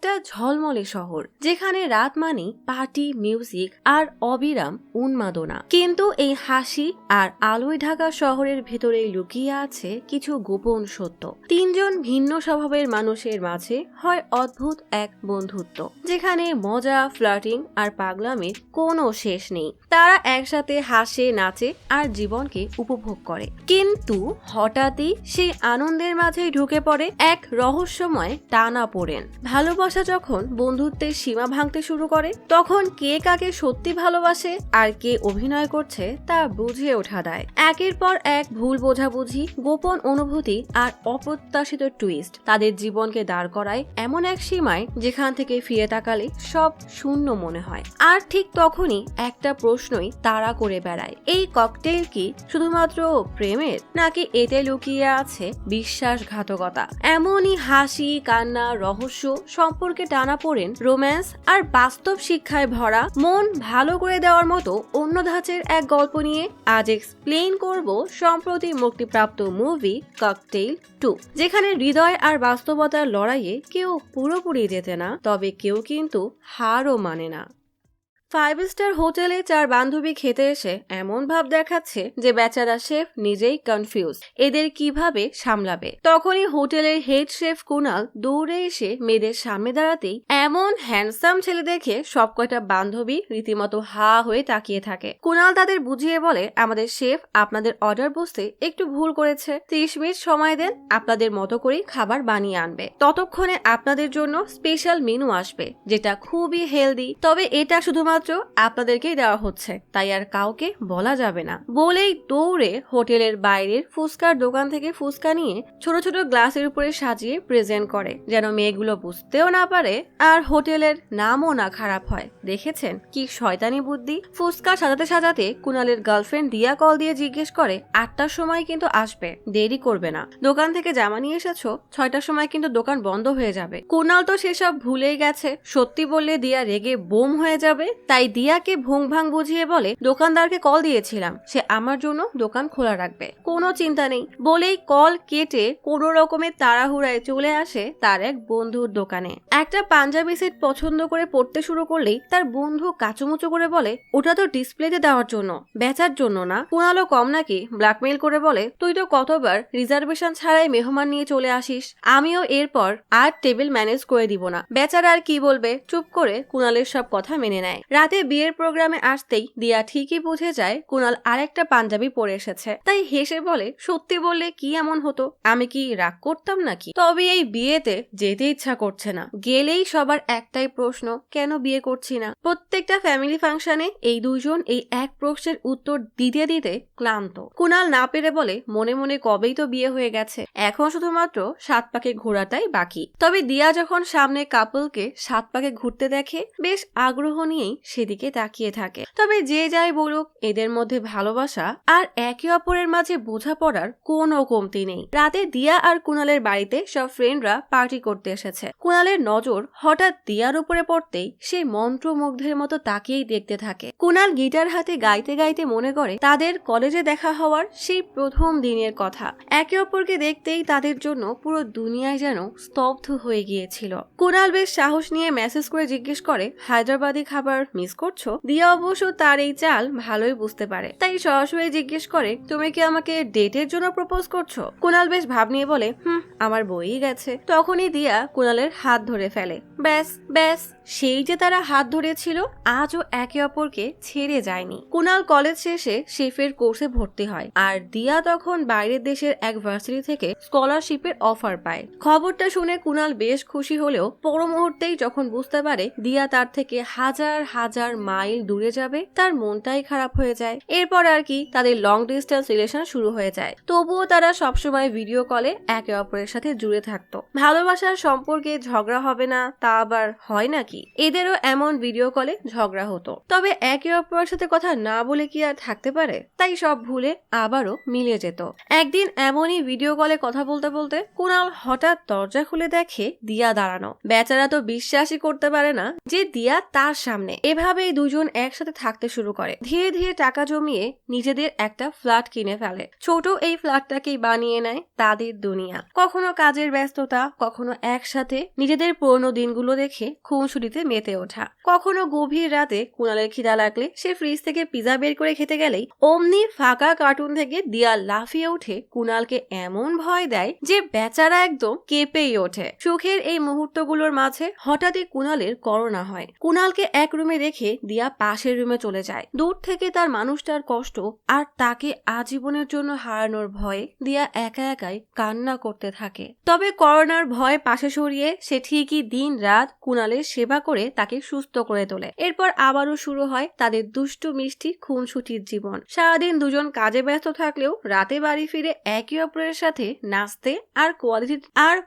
একটা ঝলমলে শহর যেখানে রাত মানে পার্টি, মিউজিক আর অবিরাম উন্মাদনা। কিন্তু এই হাসি আর আলোয় ঢাকা শহরের ভেতরে লুকিয়ে আছে কিছু গোপন সত্য। তিনজন ভিন্ন স্বভাবের মানুষের মাঝে হয় অদ্ভুত এক বন্ধুত্ব, যেখানে মজা, ফ্লার্টিং আর পাগলামির কোনো শেষ নেই। তারা একসাথে হাসে, নাচে আর জীবনকে উপভোগ করে। কিন্তু হঠাৎই সেই আনন্দের মাঝে ঢুকে পড়ে এক রহস্যময় টানাপোড়েন। ভালোবাসা যখন বন্ধুত্বের সীমা ভাঙতে শুরু করে, তখন কে কাকে সত্যি ভালোবাসে আর কে অভিনয় করছে তা বুঝে ওঠা দেয়। একের পর এক ভুল বোঝাবুঝি, গোপন অনুভূতি আর অপ্রত্যাশিত টুইস্ট তাদের জীবনকে দাঁড় করায় এমন এক সীমায় যেখান থেকে ফিরে তাকালে সব শূন্য মনে হয়। আর ঠিক তখনই একটা প্রশ্নই তাড়া করে বেড়ায়, এই ককটেল কি শুধুমাত্র প্রেমের, নাকি এতে লুকিয়ে আছে বিশ্বাসঘাতকতা? এমনই হাসি, কান্না, রহস্য, সম্পর্কে টানাপোড়েন, রোম্যান্স আর বাস্তব শিক্ষায় ভরা মন ভালো করে দেওয়ার মতো অন্য ধাঁচের এক গল্প নিয়ে আজ এক্সপ্লেইন করব সম্প্রতি মুক্তিপ্রাপ্ত মুভি ককটেল 2, যেখানে হৃদয় আর বাস্তবতার লড়াইয়ে কেউ পুরোপুরি জেতে না, তবে কেউ কিন্তু হারও মানে না। 5 স্টার হোটেলে 4 বান্ধবী খেতে এসে এমন ভাব দেখাচ্ছে যে বেচারা শেফ নিজেই কনফিউজ এদের কিভাবে সামলাবে। তখনই হোটেলের হেড শেফ কুনাল দৌড়ে এসে মেয়েদের সামনে দাঁড়াতেই এমন হ্যান্ডসাম ছেলে দেখে সবকটা বান্ধবী রীতিমতো হা হয়ে তাকিয়ে থাকে। কুনাল তাদের বুঝিয়ে বলে, আমাদের শেফ আপনাদের অর্ডার বুঝতে একটু ভুল করেছে, 30 মিনিট সময় দেন, আপনাদের মতো করেই খাবার বানিয়ে আনবে। ততক্ষণে আপনাদের জন্য স্পেশাল মেনু আসবে যেটা খুবই হেলদি, তবে এটা শুধুমাত্র আপনাদেরকেই দেওয়া হচ্ছে, তাই আর কাউকে বলা যাবে না। বলেই দৌড়ে হোটেলের বাইরের ফুচকার দোকান থেকে ফুচকা নিয়ে ছোট ছোট গ্লাসের উপরে সাজিয়ে প্রেজেন্ট করে, যেন মেয়েগুলো বুঝতেও না পারে আর হোটেলের নামও না খারাপ হয়। দেখেছেন কি শয়তানি বুদ্ধি। ফুচকা সাজাতে সাজাতে কুনালের গার্লফ্রেন্ড দিয়া কল দিয়ে জিজ্ঞেস করে, 8টার সময় কিন্তু আসবে, দেরি করবে না। দোকান থেকে জামা নিয়ে এসেছো, 6টার সময় কিন্তু দোকান বন্ধ হয়ে যাবে। কুনাল তো সেসব ভুলেই গেছে, সত্যি বললে দিয়া রেগে বোম হয়ে যাবে। তাই দিয়াকে ভুং ভাং বুঝিয়ে বলে, দোকানদারকে কল দিয়েছিলাম, সে আমার জন্য দোকান খোলা রাখবে, কোনো চিন্তা নেই। বলেই কল কেটে কোনো রকমের তাড়াহুড়ায় চলে আসে তার এক বন্ধুর দোকানে। একটা পাঞ্জাবি সেট পছন্দ করে পড়তে শুরু করলেই তার বন্ধু কাচুমুচু করে বলে, ওটা তো ডিসপ্লেতে দেওয়ার জন্য, বেচার জন্য না। কুনালও কম নাকি, ব্ল্যাকমেইল করে বলে, তুই তো কতবার রিজার্ভেশন ছাড়াই মেহমান নিয়ে চলে আসিস, আমিও এরপর আর টেবিল ম্যানেজ করে দিব না। বেচারা আর কি বলবে, চুপ করে কুনালের সব কথা মেনে নেয়। রাতে বিয়ের প্রোগ্রামে আসতেই দিয়া ঠিকই বুঝে যায় কুনাল আরেকটা পাঞ্জাবি পরে এসেছে, তাই হেসে বলে, সত্যি বললে কি এমন হতো, আমি কি রাগ করতাম নাকি? তবে এই বিয়েতে যেতে ইচ্ছা করছে না। গেলেই সবার একটাই প্রশ্ন, কেন বিয়ে করছি না? প্রত্যেকটা ফ্যামিলি ফাংশনে এই দুইজন এই এক প্রশ্নের উত্তর দিতে দিতে ক্লান্ত। কুনাল না পেরে বলে, মনে মনে কবেই তো বিয়ে হয়ে গেছে, এখন শুধুমাত্র 7 পাকে ঘোরাটাই বাকি। তবে দিয়া যখন সামনে কাপলকে 7 পাকে ঘুরতে দেখে বেশ আগ্রহ নিয়েই সেদিকে তাকিয়ে থাকে। তবে যে যাই বলুক, এদের মধ্যে ভালোবাসা আর একে অপরের মাঝে বোঝাপড়ার কোনো কমতি নেই। রাতে দিয়া আর কুনালের বাড়িতে সব ফ্রেন্ডরা পার্টি করতে এসেছে। কুনালের নজর হঠাৎ দিয়ার উপরে পড়তেই সে মন্ত্রমুগ্ধের মতো তাকিয়েই দেখতে থাকে। কুনাল গিটার হাতে গাইতে গাইতে মনে করে তাদের কলেজে দেখা হওয়ার সেই প্রথম দিনের কথা। একে অপরকে দেখতেই তাদের জন্য পুরো দুনিয়ায় যেন স্তব্ধ হয়ে গিয়েছিল। কুনাল বেশ সাহস নিয়ে মেসেজ করে জিজ্ঞেস করে, হায়দ্রাবাদি খাবার মিস করছো? দিয়া অবশ্য তার এই চাল ভালোই বুঝতে পারে, তাই সরাসরি জিজ্ঞেস করে, তুমি কি আমাকে ডেটের জন্য প্রপোজ করছো? কুনাল বেশ ভাব নিয়ে বলে, আমার বই গেছে। তখনই দিয়া কুনালের হাত ধরে ফেলে। ব্যাস সেই যে তারা হাত ধরেছিল, আজও একে অপরকে ছেড়ে যায়নি। কুনাল কলেজ শেষে শেফের কোর্সে ভর্তি হয়, আর দিয়া তখন বাইরের দেশের এক ভার্সিটি থেকে স্কলারশিপের অফার পায়। খবরটা শুনে কুনাল বেশ খুশি হলেও পর মুহূর্তেই যখন বুঝতে পারে দিয়া তার থেকে হাজার হাজার মাইল দূরে যাবে, তার মনটাই খারাপ হয়ে যায়। এরপর আর কি তাদের লং ডিস্টেন্স রিলেশন শুরু হয়ে যায়। তবুও তারা সবসময় ভিডিও কলে একে অপরের সাথে জুড়ে থাকতো। ভালোবাসার সম্পর্কে ঝগড়া হবে না তা আবার হয় নাকি? এদেরও এমন ভিডিও কলে ঝগড়া হতো, তবে একে অপরের সাথে কথা না বলে কি আর থাকতে পারে? তাই সব ভুলে আবারও মিলে যেত। একদিন এমনই ভিডিও কলে কথা বলতে বলতে কুনাল হঠাৎ দরজা খুলে দেখে দিয়া দাঁড়ানো। বেচারা তো বিশ্বাসই করতে পারে না যে দিয়া তার সামনে। এভাবেই দুজন একসাথে থাকতে শুরু করে। ধীরে ধীরে টাকা জমিয়ে নিজেদের একটা ফ্ল্যাট কিনে ফেলে। ছোট এই ফ্ল্যাটটাকেই বানিয়ে নেয় তাদের দুনিয়া। কখনো কাজের ব্যস্ততা, কখনো একসাথে নিজেদের পুরনো দিনগুলো দেখে খুনসুটিতে মেতে ওঠা, কখনো গভীর রাতে কুণালের খিদা লাগলে সে ফ্রিজ থেকে পিজা বের করে খেতে গেলেই অমনি ফাঁকা কার্টুন থেকে দিয়া লাফিয়ে উঠে কুণালকে এমন ভয় দেয় যে বেচারা একদম কেঁপেই ওঠে। সুখের এই মুহূর্তগুলোর মাঝে হঠাৎই কুণালের করোনা হয়। কুণালকে এক রুমে রেখে দিয়া পাশের রুমে চলে যায়। দূর থেকে তার মানুষটার কষ্ট আর তাকে আজীবনের জন্য হারানোর ভয়ে দিয়া একা একাই কান্না করতে থাকে। তবে করোনার ভয় পাশে সরিয়ে সে ঠিকই দিন রাত কুণালের সেবা করে তাকে সুস্থ করে তোলে। এরপর আবারও শুরু হয় তাদের দুষ্টু মিষ্টি খুনসুটির জীবন। সারাদিন দুজন কাজে ব্যস্ত থাকলেও রাতে বাড়ি ফিরে একে অপরের সাথে নাচতে আর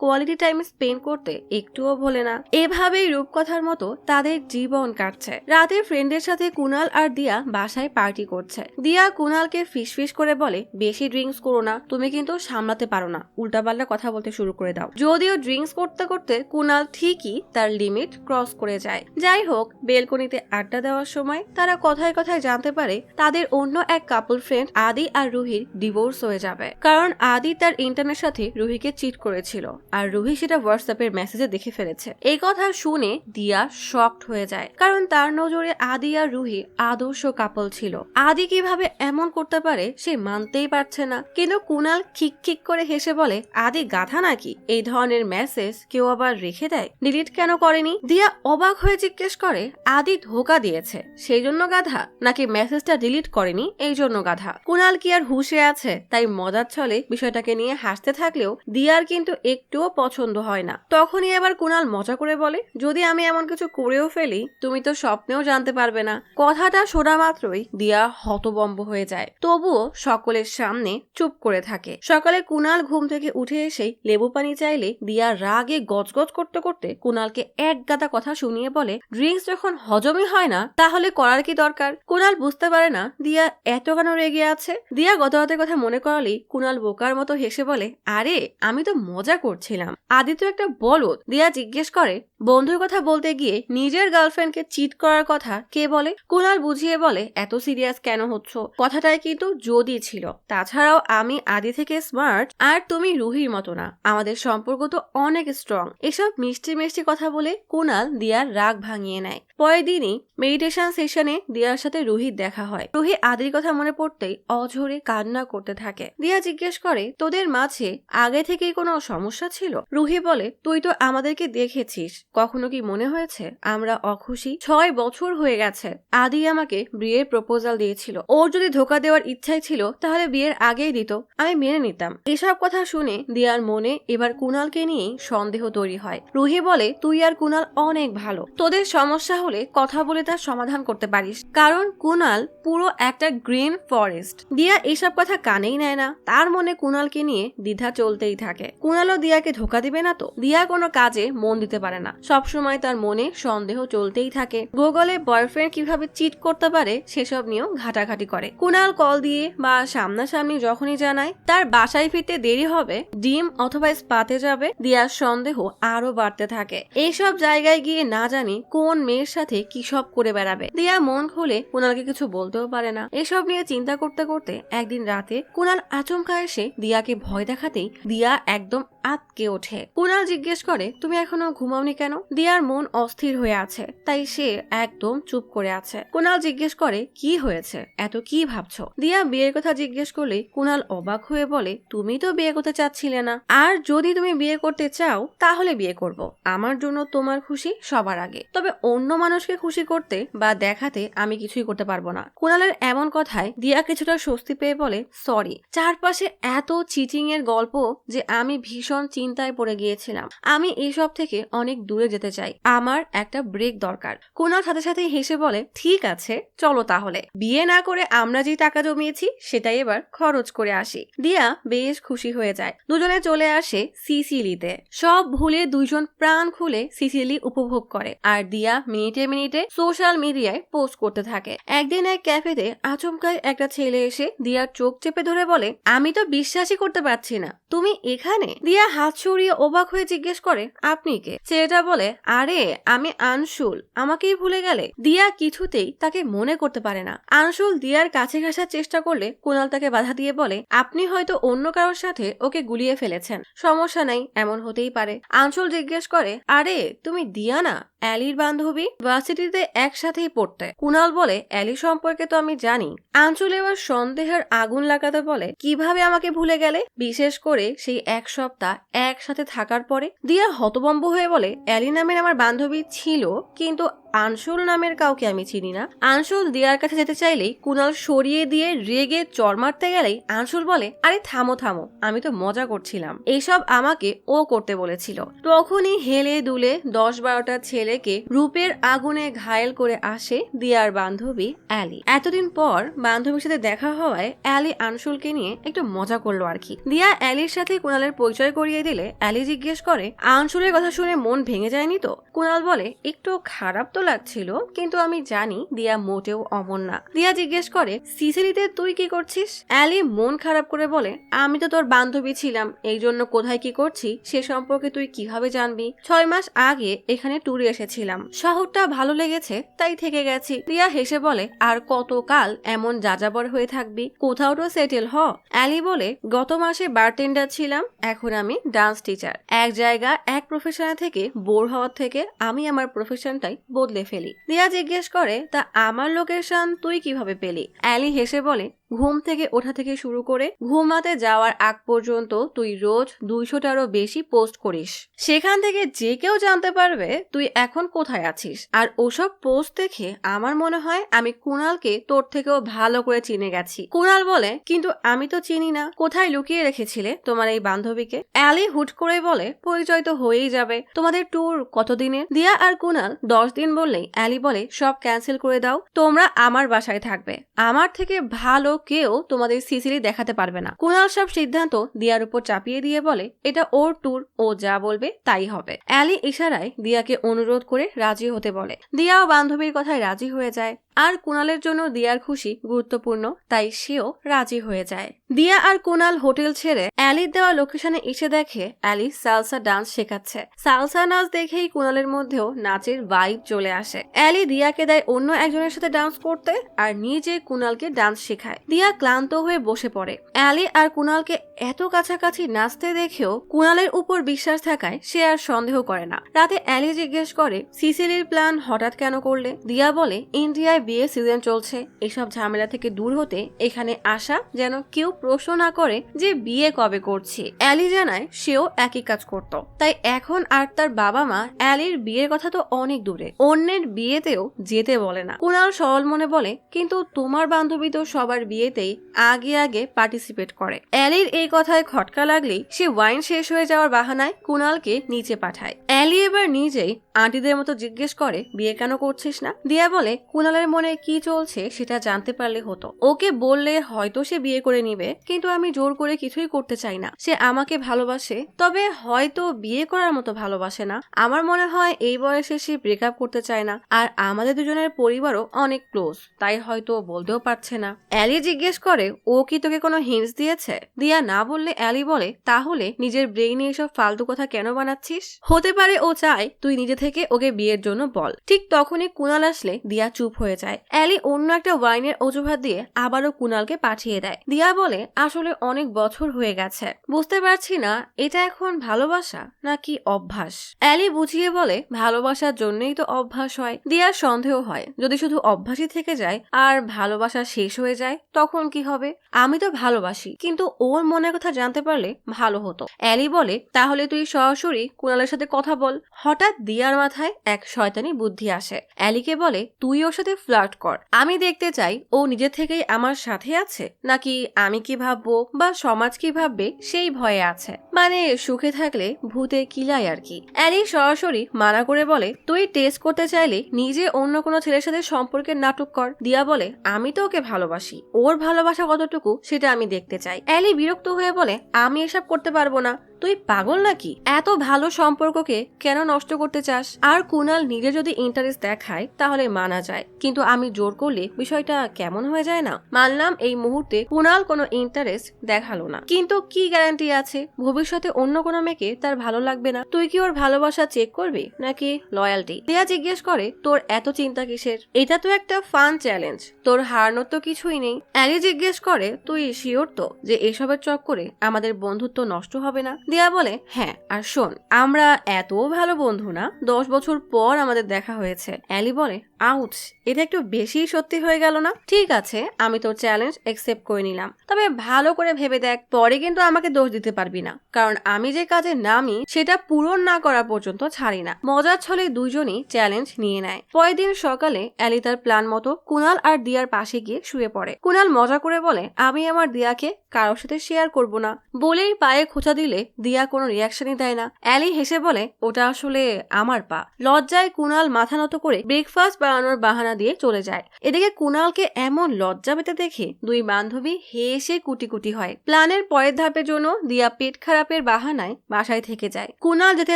কোয়ালিটি টাইম স্পেন্ড করতে একটুও ভোলে না। এভাবেই রূপকথার মতো তাদের জীবন কাটছে। রাতে ফ্রেন্ডের সাথে কুণাল আর দিয়া বাসায় পার্টি করছে। দিয়া কুণালকে ফিসফিস করে বলে, বেশি ড্রিঙ্কস করো না, তুমি কিন্তু সামলাতে পারো না, উল্টাপাল্টা কথা বলতে শুরু করে দাও। যদিও ড্রিঙ্কস করতে করতে কুণাল ঠিকই তার লিমিট ক্রস করে যায়। যাই হোক, বেলকনিতে আড্ডা দেওয়ার সময় তারা কথায় কথায় জানতে পারে তাদের অন্য এক কাপল ফ্রেন্ড আদি আর রুহির ডিভোর্স হয়ে যাবে। কারণ আদি তার ইন্টারনেট সাথে রুহিকে চিট করেছিল আর রুহি সেটা হোয়াটসঅ্যাপের মেসেজে দেখে ফেলেছে। এই কথা শুনে দিয়া শকড হয়ে যায়, কারণ তার নজরে আদি আর রুহি আদর্শ কাপল ছিল। আদি কিভাবে এমন করতে পারে সে মানতেই পারছে না। কিন্তু কুণাল খিক করে হেসে বলে, আদি গাধা নাকি, এই ধরনের মেসেজ কেউ আবার রেখে দেয়, ডিলিট কেন করেনি? দিয়া অবাক হয়ে জিজ্ঞেস করে, আদি ধোকা দিয়েছে সেই জন্য গাধা, নাকি মেসেজটা ডিলিট করেনি এই জন্য গাধা? কুণাল কি আর হুঁশে আছে? তাই মজার ছলে বিষয়টাকে নিয়ে হাসতে থাকলেও দিয়ার কিন্তু একটুও পছন্দ হয় না। তখনই এবার কুণাল মজা করে বলে, যদি আমি এমন কিছু করেও ফেলি তুমি তো স্বপ্নেও জানতে পারবে না। কথাটা শোনা মাত্রই দিয়া হতবম্ব হয়ে যায়, তবুও সকলের সামনে চুপ করে থাকে। সকালে কুণাল ঘুম থেকে উঠে এসেই লেবু পানি চাইলে দিয়া রাগে গজগজ করতে করতে কুণালকে এক গাদা কথা শুনিয়ে বলে, ড্রিঙ্কস যখন হজমই হয় না তাহলে করার কি দরকার? কুণাল বুঝতে পারে না দিয়া এত কেন রেগে আছে। দিয়া গত রাতের কথা মনে করালেই কুণাল বোকার মতো হেসে বলে, আরে আমি তো মজা করছিলাম, আদি তো একটা বলদ। দিয়া জিজ্ঞেস করে, বন্ধুর কথা বলতে গিয়ে নিজের গার্লফ্রেন্ডকে চিট করার কথা কে বলে? কুণাল বুঝিয়ে বলে, এত সিরিয়াস কেন হচ্ছ? কথাটাই কিন্তু যদি ছিল। তাছাড়াও আমি আদি থেকে স্মার্ট আর তুমি রুহির মতো না, আমাদের সম্পর্ক তো অনেক স্ট্রং। এসব মিষ্টি মিষ্টি কথা বলে কুণাল দিয়ার রাগ ভাঙিয়ে নেয়। পরের দিনই মেডিটেশন সেশনে দিয়ার সাথে রুহির দেখা হয়। রুহি আদির কথা মনে পড়তেই অঝরে কান্না করতে থাকে। দিয়া জিজ্ঞেস করে, তোদের মাঝে আগে থেকেই কোনো সমস্যা ছিল? রুহি বলে, তুই তো আমাদেরকে দেখেছিস, কখনো কি মনে হয়েছে আমরা অখুশি? 6 বছর হয়ে গেছে। আদি আমাকে বিয়ের প্রপোজাল দিয়েছিল, ওর যদি ধোকা দেওয়ার ইচ্ছাই ছিল তাহলে বিয়ের আগেই দিত, আমি মেনে নিতাম। এসব কথা শুনে দিয়ার মনে এবার কুণালকে নিয়েই সন্দেহ তৈরি হয়। রুহি বলে, তুই আর কুণাল অনেক ভালো, তোদের সমস্যা হলে কথা বলে তার সমাধান করতে পারিস, কারণ কুণাল পুরো একটা গ্রিন ফরেস্ট। দিয়া এসব কথা কানেই নেয় না। তার মনে কুণালকে নিয়ে দ্বিধা চলতেই থাকে। কুণালও দিয়াকে ধোকা দিবে না তো? দিয়া কোনো কাজে মন দিতে পারে না, সবসময় তার মনে সন্দেহ চলতেই থাকে। গুগলে বয়ফ্রেন্ড কিভাবে চিট করতে পারে সেসব নিয়েও ঘাটাঘাটি করে। কুণাল কল দিয়ে বা সামনাসামনি যখনই জানায় তার বাসায় ফিরতে দেরি হবে, ডিম অথবা স্পাতে যাবে, দিয়ার সন্দেহ আরো বাড়তে থাকে। এইসব জায়গায় গিয়ে না জানি কোন মেয়ের সাথে কি সব করে বেড়াবে। দিয়া মন খুলে কুণালকে কিছু বলতেও পারে না। এসব নিয়ে চিন্তা করতে করতে একদিন রাতে কুণাল আচমকা এসে দিয়াকে ভয় দেখাতেই দিয়া একদম আতকে ওঠে। কুণাল জিজ্ঞেস করে, তুমি এখনো ঘুমাওনি কেন? দিয়ার মন অস্থির হয়ে আছে, তাই সে একদম চুপ করে আছে। কুণাল জিজ্ঞেস করে, কি হয়েছে, এত কি ভাবছো? দিয়া বিয়ের কথা জিজ্ঞেস করলে কুণাল অবাক হয়ে বলে, তুমি তো বিয়ে করতে চাচ্ছিলে না, আর যদি তুমি বিয়ে করতে চাও তাহলে বিয়ে করব। আমার জন্য তোমার খুশি সবার আগে, তবে অন্য মানুষকে খুশি করতে বা দেখাতে আমি কিছুই করতে পারবো না। কুণালের এমন কথায় দিয়া কিছুটা স্বস্তি পেয়ে বলে, সরি, চারপাশে এত চিটিং এর গল্প যে আমি ভীষণ চিন্তায় পড়ে গিয়েছিলাম। আমি এসব থেকে অনেক দূরে যেতে চাই, আমার একটা ব্রেক দরকার। কুণাল সাথে সাথে হেসে বলে, ঠিক আছে চলো তাহলে, বিয়ে না করে আমরা যে টাকা জমিয়েছি সেটাই এবার খরচ করে আসি। দিয়া বেশ খুশি হয়ে যায়। দুজনে চলে আসে সিসিলিতে। সব ভুলে দুইজন প্রাণ খুলে সিসিলি উপভোগ করে, আর দিয়া মিনিটে মিনিটে সোশ্যাল মিডিয়ায় পোস্ট করতে থাকে। একদিন এক ক্যাফেতে আচমকাই একটা ছেলে এসে দিয়ার চোখ চেপে ধরে বলে, আমি তো বিশ্বাসই করতে পারছি না তুমি এখানে। দিয়া দিয়া হাত সরিয়ে অবাক হয়ে জিজ্ঞেস করে, আপনি কে? ছেলেটা বলে, আরে আমি আনশুল, আমাকেই ভুলে গেলে? দিয়া কিছুতেই তাকে মনে করতে পারে না। আনশুল দিয়ার কাছে ঘাসার চেষ্টা করলে কুনাল তাকে বাধা দিয়ে বলে, আপনি হয়তো অন্য কারোর সাথে ওকে গুলিয়ে ফেলেছেন, সমস্যা নাই, এমন হতেই পারে। আনশুল জিজ্ঞেস করে, আরে তুমি দিয়া না, অ্যালির বান্ধবী, ভার্সিটিতে একসাথেই পড়তে। কুনাল বলে, অ্যালি সম্পর্কে তো আমি জানি। আনশুল এবার সন্দেহের আগুন লাগাতে বলে, কিভাবে আমাকে ভুলে গেলে, বিশেষ করে সেই এক সপ্তাহ একসাথে থাকার পরে? দিয়া হতভম্ব হয়ে বলে, অ্যালি নামের আমার বান্ধবী ছিল, কিন্তু আনশুল নামের কাউকে আমি চিনি না। আনশুল দিয়ার কাছে যেতে চাইলেই কুনাল সরিয়ে দিয়ে রেগে চর মারতে গেলেই আনশুল বলে, আরে থামো থামো, আমি তো মজা করছিলাম, এইসব আমাকে ও করতে বলেছিল। তখনই হেলে দুলে 10-12টা ছেলেকে রূপের আগুনে ঘায়েল করে আসে দিয়ার বান্ধবী অ্যালি। এতদিন পর বান্ধবীর সাথে দেখা হওয়ায় অ্যালি আনশুলকে নিয়ে একটু মজা করলো আর কি। দিয়া অ্যালির সাথে কুনালের পরিচয় করিয়ে দিলে অ্যালি জিজ্ঞেস করে, আনশুলের কথা শুনে মন ভেঙে যায়নি তো? কুনাল বলে, একটু খারাপ তো লাগছিল, কিন্তু আমি জানি দিয়া মোটেও অমন না। দিয়া জিজ্ঞেস করে, সিসিলিতে তুই কি করছিস? অ্যালি মন খারাপ করে বলে, আমি তো তোর বান্ধবী ছিলাম, এই জন্য কোথায় কি করছি সে সম্পর্কে তুই কিভাবে জানবি? 6 মাস আগে এখানে ট্যুরে এসেছিলাম, শহরটা ভালো লেগেছে তাই থেকে গেছি। দিয়া হেসে বলে, আর কতকাল এমন যাযাবর হয়ে থাকবি? কোথাও তো সেটেল হ। অ্যালি বলে, গত মাসে বারটেন্ডার ছিলাম, এখন আমি ডান্স টিচার। এক জায়গা এক প্রফেশনে থেকে বোর হওয়ার থেকে আমি আমার প্রফেশনটাই বদলে ফেলি। দিয়া জিজ্ঞেস করে, তা আমার লোকেশন তুই কিভাবে পেলি? অ্যালি হেসে বলে, ঘুম থেকে ওঠা থেকে শুরু করে ঘুমাতে যাওয়ার আগ পর্যন্ত তুই রোজ 200টারও বেশি পোস্ট করিস, সেখান থেকে যে কেউ জানতে পারবে তুই এখন কোথায় আছিস। আর ওসব পোস্ট দেখে আমার মনে হয় আমি কুনালকে তোর থেকেও ভালো করে চিনে গেছি। কুনাল বলে, কিন্তু আমি তো চিনি না, কোথায় লুকিয়ে রেখেছিলে তোমার এই বান্ধবীকে? অ্যালি হুট করে বলে, পরিচয় তো হয়েই যাবে, তোমাদের ট্যুর কতদিনের? দিয়া আর কুনাল 10 দিন বললেই অ্যালি বলে, সব ক্যান্সেল করে দাও, তোমরা আমার বাসায় থাকবে, আমার থেকে ভালো কেউ তোমাদের সিসিলি দেখাতে পারবে না। কুনাল সব সিদ্ধান্ত দিয়ার উপর চাপিয়ে দিয়ে বলে, এটা ওর ট্যুর, ও যা বলবে তাই হবে। অ্যালি ইশারায় দিয়াকে অনুরোধ করে রাজি হতে বলে। দিয়াও বান্ধবীর কথায় রাজি হয়ে যায়। আর কুনালের জন্য দিয়ার খুশি গুরুত্বপূর্ণ, তাই সেও রাজি হয়ে যায়। দিয়া আর কুনাল হোটেল ছেড়ে অ্যালির দেওয়া লোকেশনে এসে দেখে অ্যালি সালসা ডান্স শেখাচ্ছে। সালসা নাচ দেখেই কুনালের মধ্যেও নাচের ভাইব চলে আসে। অ্যালি দিয়াকে দেয় অন্য একজনের সাথে ডান্স করতে, আর নিজে কুনালকে ডান্স শেখায়। দিয়া ক্লান্ত হয়ে বসে পড়ে। অ্যালি আর কুনালকে এত কাছাকাছি নাচতে দেখেও কুনালের উপর বিশ্বাস থাকায় সে আর সন্দেহ করে না। রাতে অ্যালি জিজ্ঞেস করে, সিসিলির প্ল্যান হঠাৎ কেন করলে? দিয়া বলে, ইন্ডিয়ায় বিয়ে সিজন চলছে, এসব ঝামেলা থেকে দূর হতে এখানে আসা, যেন কেউ প্রশ্ন না করে যে বিয়ে কবে করছি। অ্যালি জানায় সেও একই কাজ করত, তাই এখন আর তার বাবা মা অ্যালির বিয়ের কথা তো অনেক দূরে, অন্যের বিয়েতেও যেতে বলে না। কুনাল সরল মনে বলে, কিন্তু তোমার বান্ধবী তো সবার বিয়েতেই আগে আগে পার্টিসিপেট করে। অ্যালির এই কথায় খটকা লাগলেই সে ওয়াইন শেষ হয়ে যাওয়ার বাহানায় কুনালকে নিচে পাঠায়। অ্যালি এবার নিজেই আন্টিদের মতো জিজ্ঞেস করে, বিয়ে কেন করছিস না? দিয়া বলে, কুনালের মনে কি চলছে সেটা জানতে পারলে হতো, ওকে বললে হয়তো সে বিয়ে করে নিবে, কিন্তু আমি জোর করে কিছুই করতে চাই না। সে আমাকে ভালোবাসে, তবে হয়তো বিয়ে করার মতো ভালোবাসে না। আমার মনে হয় এই বয়সে সে ব্রেকআপ করতে চায় না, আর আমাদের দুজনের পরিবারও অনেক ক্লোজ, তাই হয়তো বলতেও পারছে না। অ্যালি জিজ্ঞেস করে, ও কি তোকে কোনো হিন্টস দিয়েছে? দিয়া না বললে অ্যালি বলে, তাহলে নিজের ব্রেইনে এসব ফালতু কথা কেন বানাচ্ছিস? হতে পারে ও চায় তুই নিজে থেকে ওকে বিয়ের জন্য বল। ঠিক তখনই কুনাল আসলে দিয়া চুপ হয়ে যায়। অ্যালি অন্য একটা ওয়াইনের অজুহাত দিয়ে আবারও কুনালকে পাঠিয়ে দেয়। দিয়া বলে, আসলে অনেক বছর হয়ে গেছে, বুঝতে পারছি না এটা এখন ভালোবাসা নাকি অভ্যাস। অ্যালি বুঝিয়ে বলে, ভালোবাসার জন্যই তো অভ্যাস হয়। দিয়ার সন্দেহ হয়, যদি শুধু অভ্যাসই থেকে যায় আর ভালোবাসা শেষ হয়ে যায় তখন কি হবে? আমি তো ভালোবাসি, কিন্তু ওর মনের কথা জানতে পারলে ভালো হতো। অ্যালি বলে, তাহলে তুই সরাসরি কুনালের সাথে কথা বল। হঠাৎ দিয়ার মাথায় এক শয়তানি বুদ্ধি আসে। অ্যালিকে বলে, তুই ওর সাথে ফ্লার্ট কর, আমি দেখতে চাই ও নিজে থেকেই আমার সাথে আছে নাকি আমি কি ভাববো বা সমাজ কি ভাববে সেই ভয়ে আছে, মানে সুখে থাকলে ভূতে কিলাই আর কি। অ্যালি সরাসরি মানা করে বলে, তুই টেস্ট করতে চাইলে নিজে অন্য কোনো ছেলের সাথে সম্পর্কের নাটক কর। দিয়া বলে, আমি তো ওকে ভালোবাসি, ওর ভালোবাসা কতটুকু সেটা আমি দেখতে চাই। অ্যালি বিরক্ত হয়ে বলে, আমি এসব করতে পারবো না, তুই পাগল নাকি? এত ভালো সম্পর্ককে কেন নষ্ট করতে চাস? আর কুনাল নিজে যদি ইন্টারেস্ট দেখায় তাহলে মানা যায়, কিন্তু আমি জোর করলে বিষয়টা কেমন হয়ে যায় না? মানলাম এই মুহূর্তে কুনাল কোনো ইন্টারেস্ট দেখালো না, কিন্তু কি গ্যারান্টি আছে ভবিষ্যতে অন্য কোনো মেয়েকে তার ভালো লাগবে না? তুই কি ওর ভালোবাসা চেক করবি নাকি লয়ালটি? দিয়া জিজ্ঞেস করে, তোর এত চিন্তা কিসের? এটা তো একটা ফান চ্যালেঞ্জ, তোর হারানোর তো কিছুই নেই। অ্যালি জিজ্ঞেস করে, তুই শিওর তো যে এসবের চক্করে আমাদের বন্ধুত্ব নষ্ট হবে না? দিয়া বলে, হ্যাঁ, আর শোন, আমরা এত ভালো বন্ধু না, 10 বছর পর আমাদের দেখা হয়েছে। অ্যালি বলে, আউচ, এটা একটু বেশি সত্যি হয়ে গেল না? ঠিক আছে, আমি তোর চ্যালেঞ্জ একসেপ্ট করে নিলাম, তবে ভালো করে ভেবে দেখ, পরে কিন্তু আমাকে দোষ দিতে পারবি না, কারণ আমি যে কাজে নামি সেটা পূরণ না করা পর্যন্ত ছাড়ি না। মজার ছলে দুজনই চ্যালেঞ্জ নিয়ে নেয়। পরের দিন সকালে অ্যালি তার প্ল্যান মতো কুনাল আর দিয়ার পাশে গিয়ে শুয়ে পড়ে। কুনাল মজা করে বলে, আমি আমার দিয়াকে কারোর সাথে শেয়ার করব না। বলেই পায়ে খোঁচা দিলে দিয়া কোনো রিয়াকশনই দেয় না। অ্যালি হেসে বলে, ওটা আসলে আমার পা। লজ্জায় কুনাল মাথা নত করে ব্রেকফাস্ট বানানোর বাহানা দিয়ে চলে যায়। এদিকে কুনালকে এমন লজ্জা পেতে দেখে দুই বান্ধবী হেসে কুটি কুটি হয়। প্ল্যানের পরের ধাপের জন্য দিয়া পেট খারাপের বাহানায় বাসায় থেকে যায়। কুনাল যেতে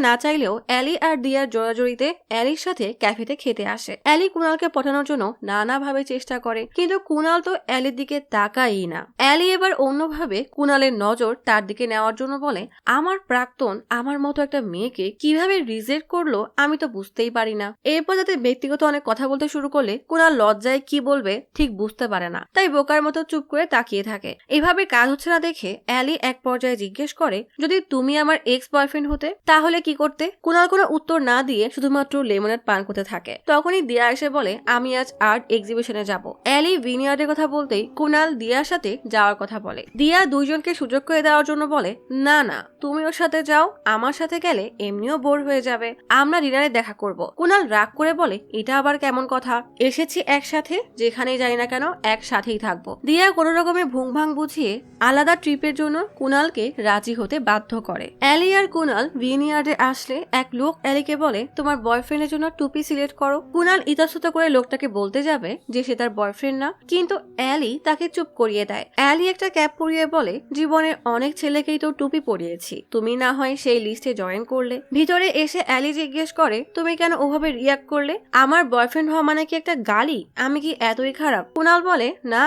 না চাইলেও অ্যালি আর দিয়ার জোরাজোরিতে অ্যালির সাথে ক্যাফেতে খেতে আসে। অ্যালি কুনালকে পটানোর জন্য নানাভাবে চেষ্টা করে, কিন্তু কুনাল তো অ্যালির দিকে তাকায়ই না। অ্যালি এবার অন্যভাবে কুনালের নজর তার দিকে নেওয়ার জন্য বলে, আমার প্রাক্তন আমার মতো একটা মেয়েকে কিভাবে রিজেক্ট করলো আমি তো বুঝতেই পারি না। এরপর যাতে ব্যক্তিগত অনেক কথা বলতে শুরু করলে কুনাল লজ্জায় কি বলবে ঠিক বুঝতে পারে না, তাই বোকার মতো চুপ করে তাকিয়ে থাকে। এভাবে কাজ হচ্ছে না দেখে অ্যালি এক পর্যায়ে জিজ্ঞেস করে, যদি তুমি আমার এক্স বয়ফ্রেন্ড হতে তাহলে কি করতে? কুনাল কোনো উত্তর না দিয়ে শুধুমাত্র লেমনেড পান করতে থাকে। তখনই দিয়া এসে বলে, আমি আজ আর্ট এক্সিবিশনে যাব। অ্যালি ভিনিয়ার্ডের কথা বলতেই কুনাল দিয়ার সাথে যাওয়ার কথা বলে। দিয়া দুইজনকে সুযোগ করে দেওয়ার জন্য বলে, না না, তুমি ওর সাথে যাও, আমার সাথে গেলে এমনিও বোর হয়ে যাবে, আমরা ডিনারে দেখা করব। কুনাল রাগ করে বলে, এটা আবার কেমন কথা? এসেছি একসাথে, যেখানেই যাই না কেন একসাথেই থাকবো। দিয়া কোনো রকমে ভুং ভাং বুঝিয়ে আলাদা ট্রিপের জন্য কুনালকে রাজি হতে বাধ্য করে। অ্যালি আর কুনাল ভিনিয়ার্ডে আসলে এক লোক অ্যালিকে বলে, তোমার বয়ফ্রেন্ডের জন্য টুপি সিলেক্ট করো। কুনাল ইতস্তত করে লোকটাকে বলতে যাবে যে সে তার বয়ফ্রেন্ড না, কিন্তু অ্যালি তাকে চুপ করিয়ে দেয়। অ্যালি একটা ক্যাপ পরিয়ে বলে, জীবনের অনেক ছেলেকেই তো টুপি পরিয়েছি, তুমি না হয় সেই লিস্টে জয়েন করলে। ভিতরে এসে অ্যালি জিজ্ঞেস করে, তুমি কেন ওভাবে রিয়াক্ট করলে? আমার বয়ফ্রেন্ড হওয়া মানে কি একটা গালি? আমি কি এতই খারাপ? কুনাল বলে, না,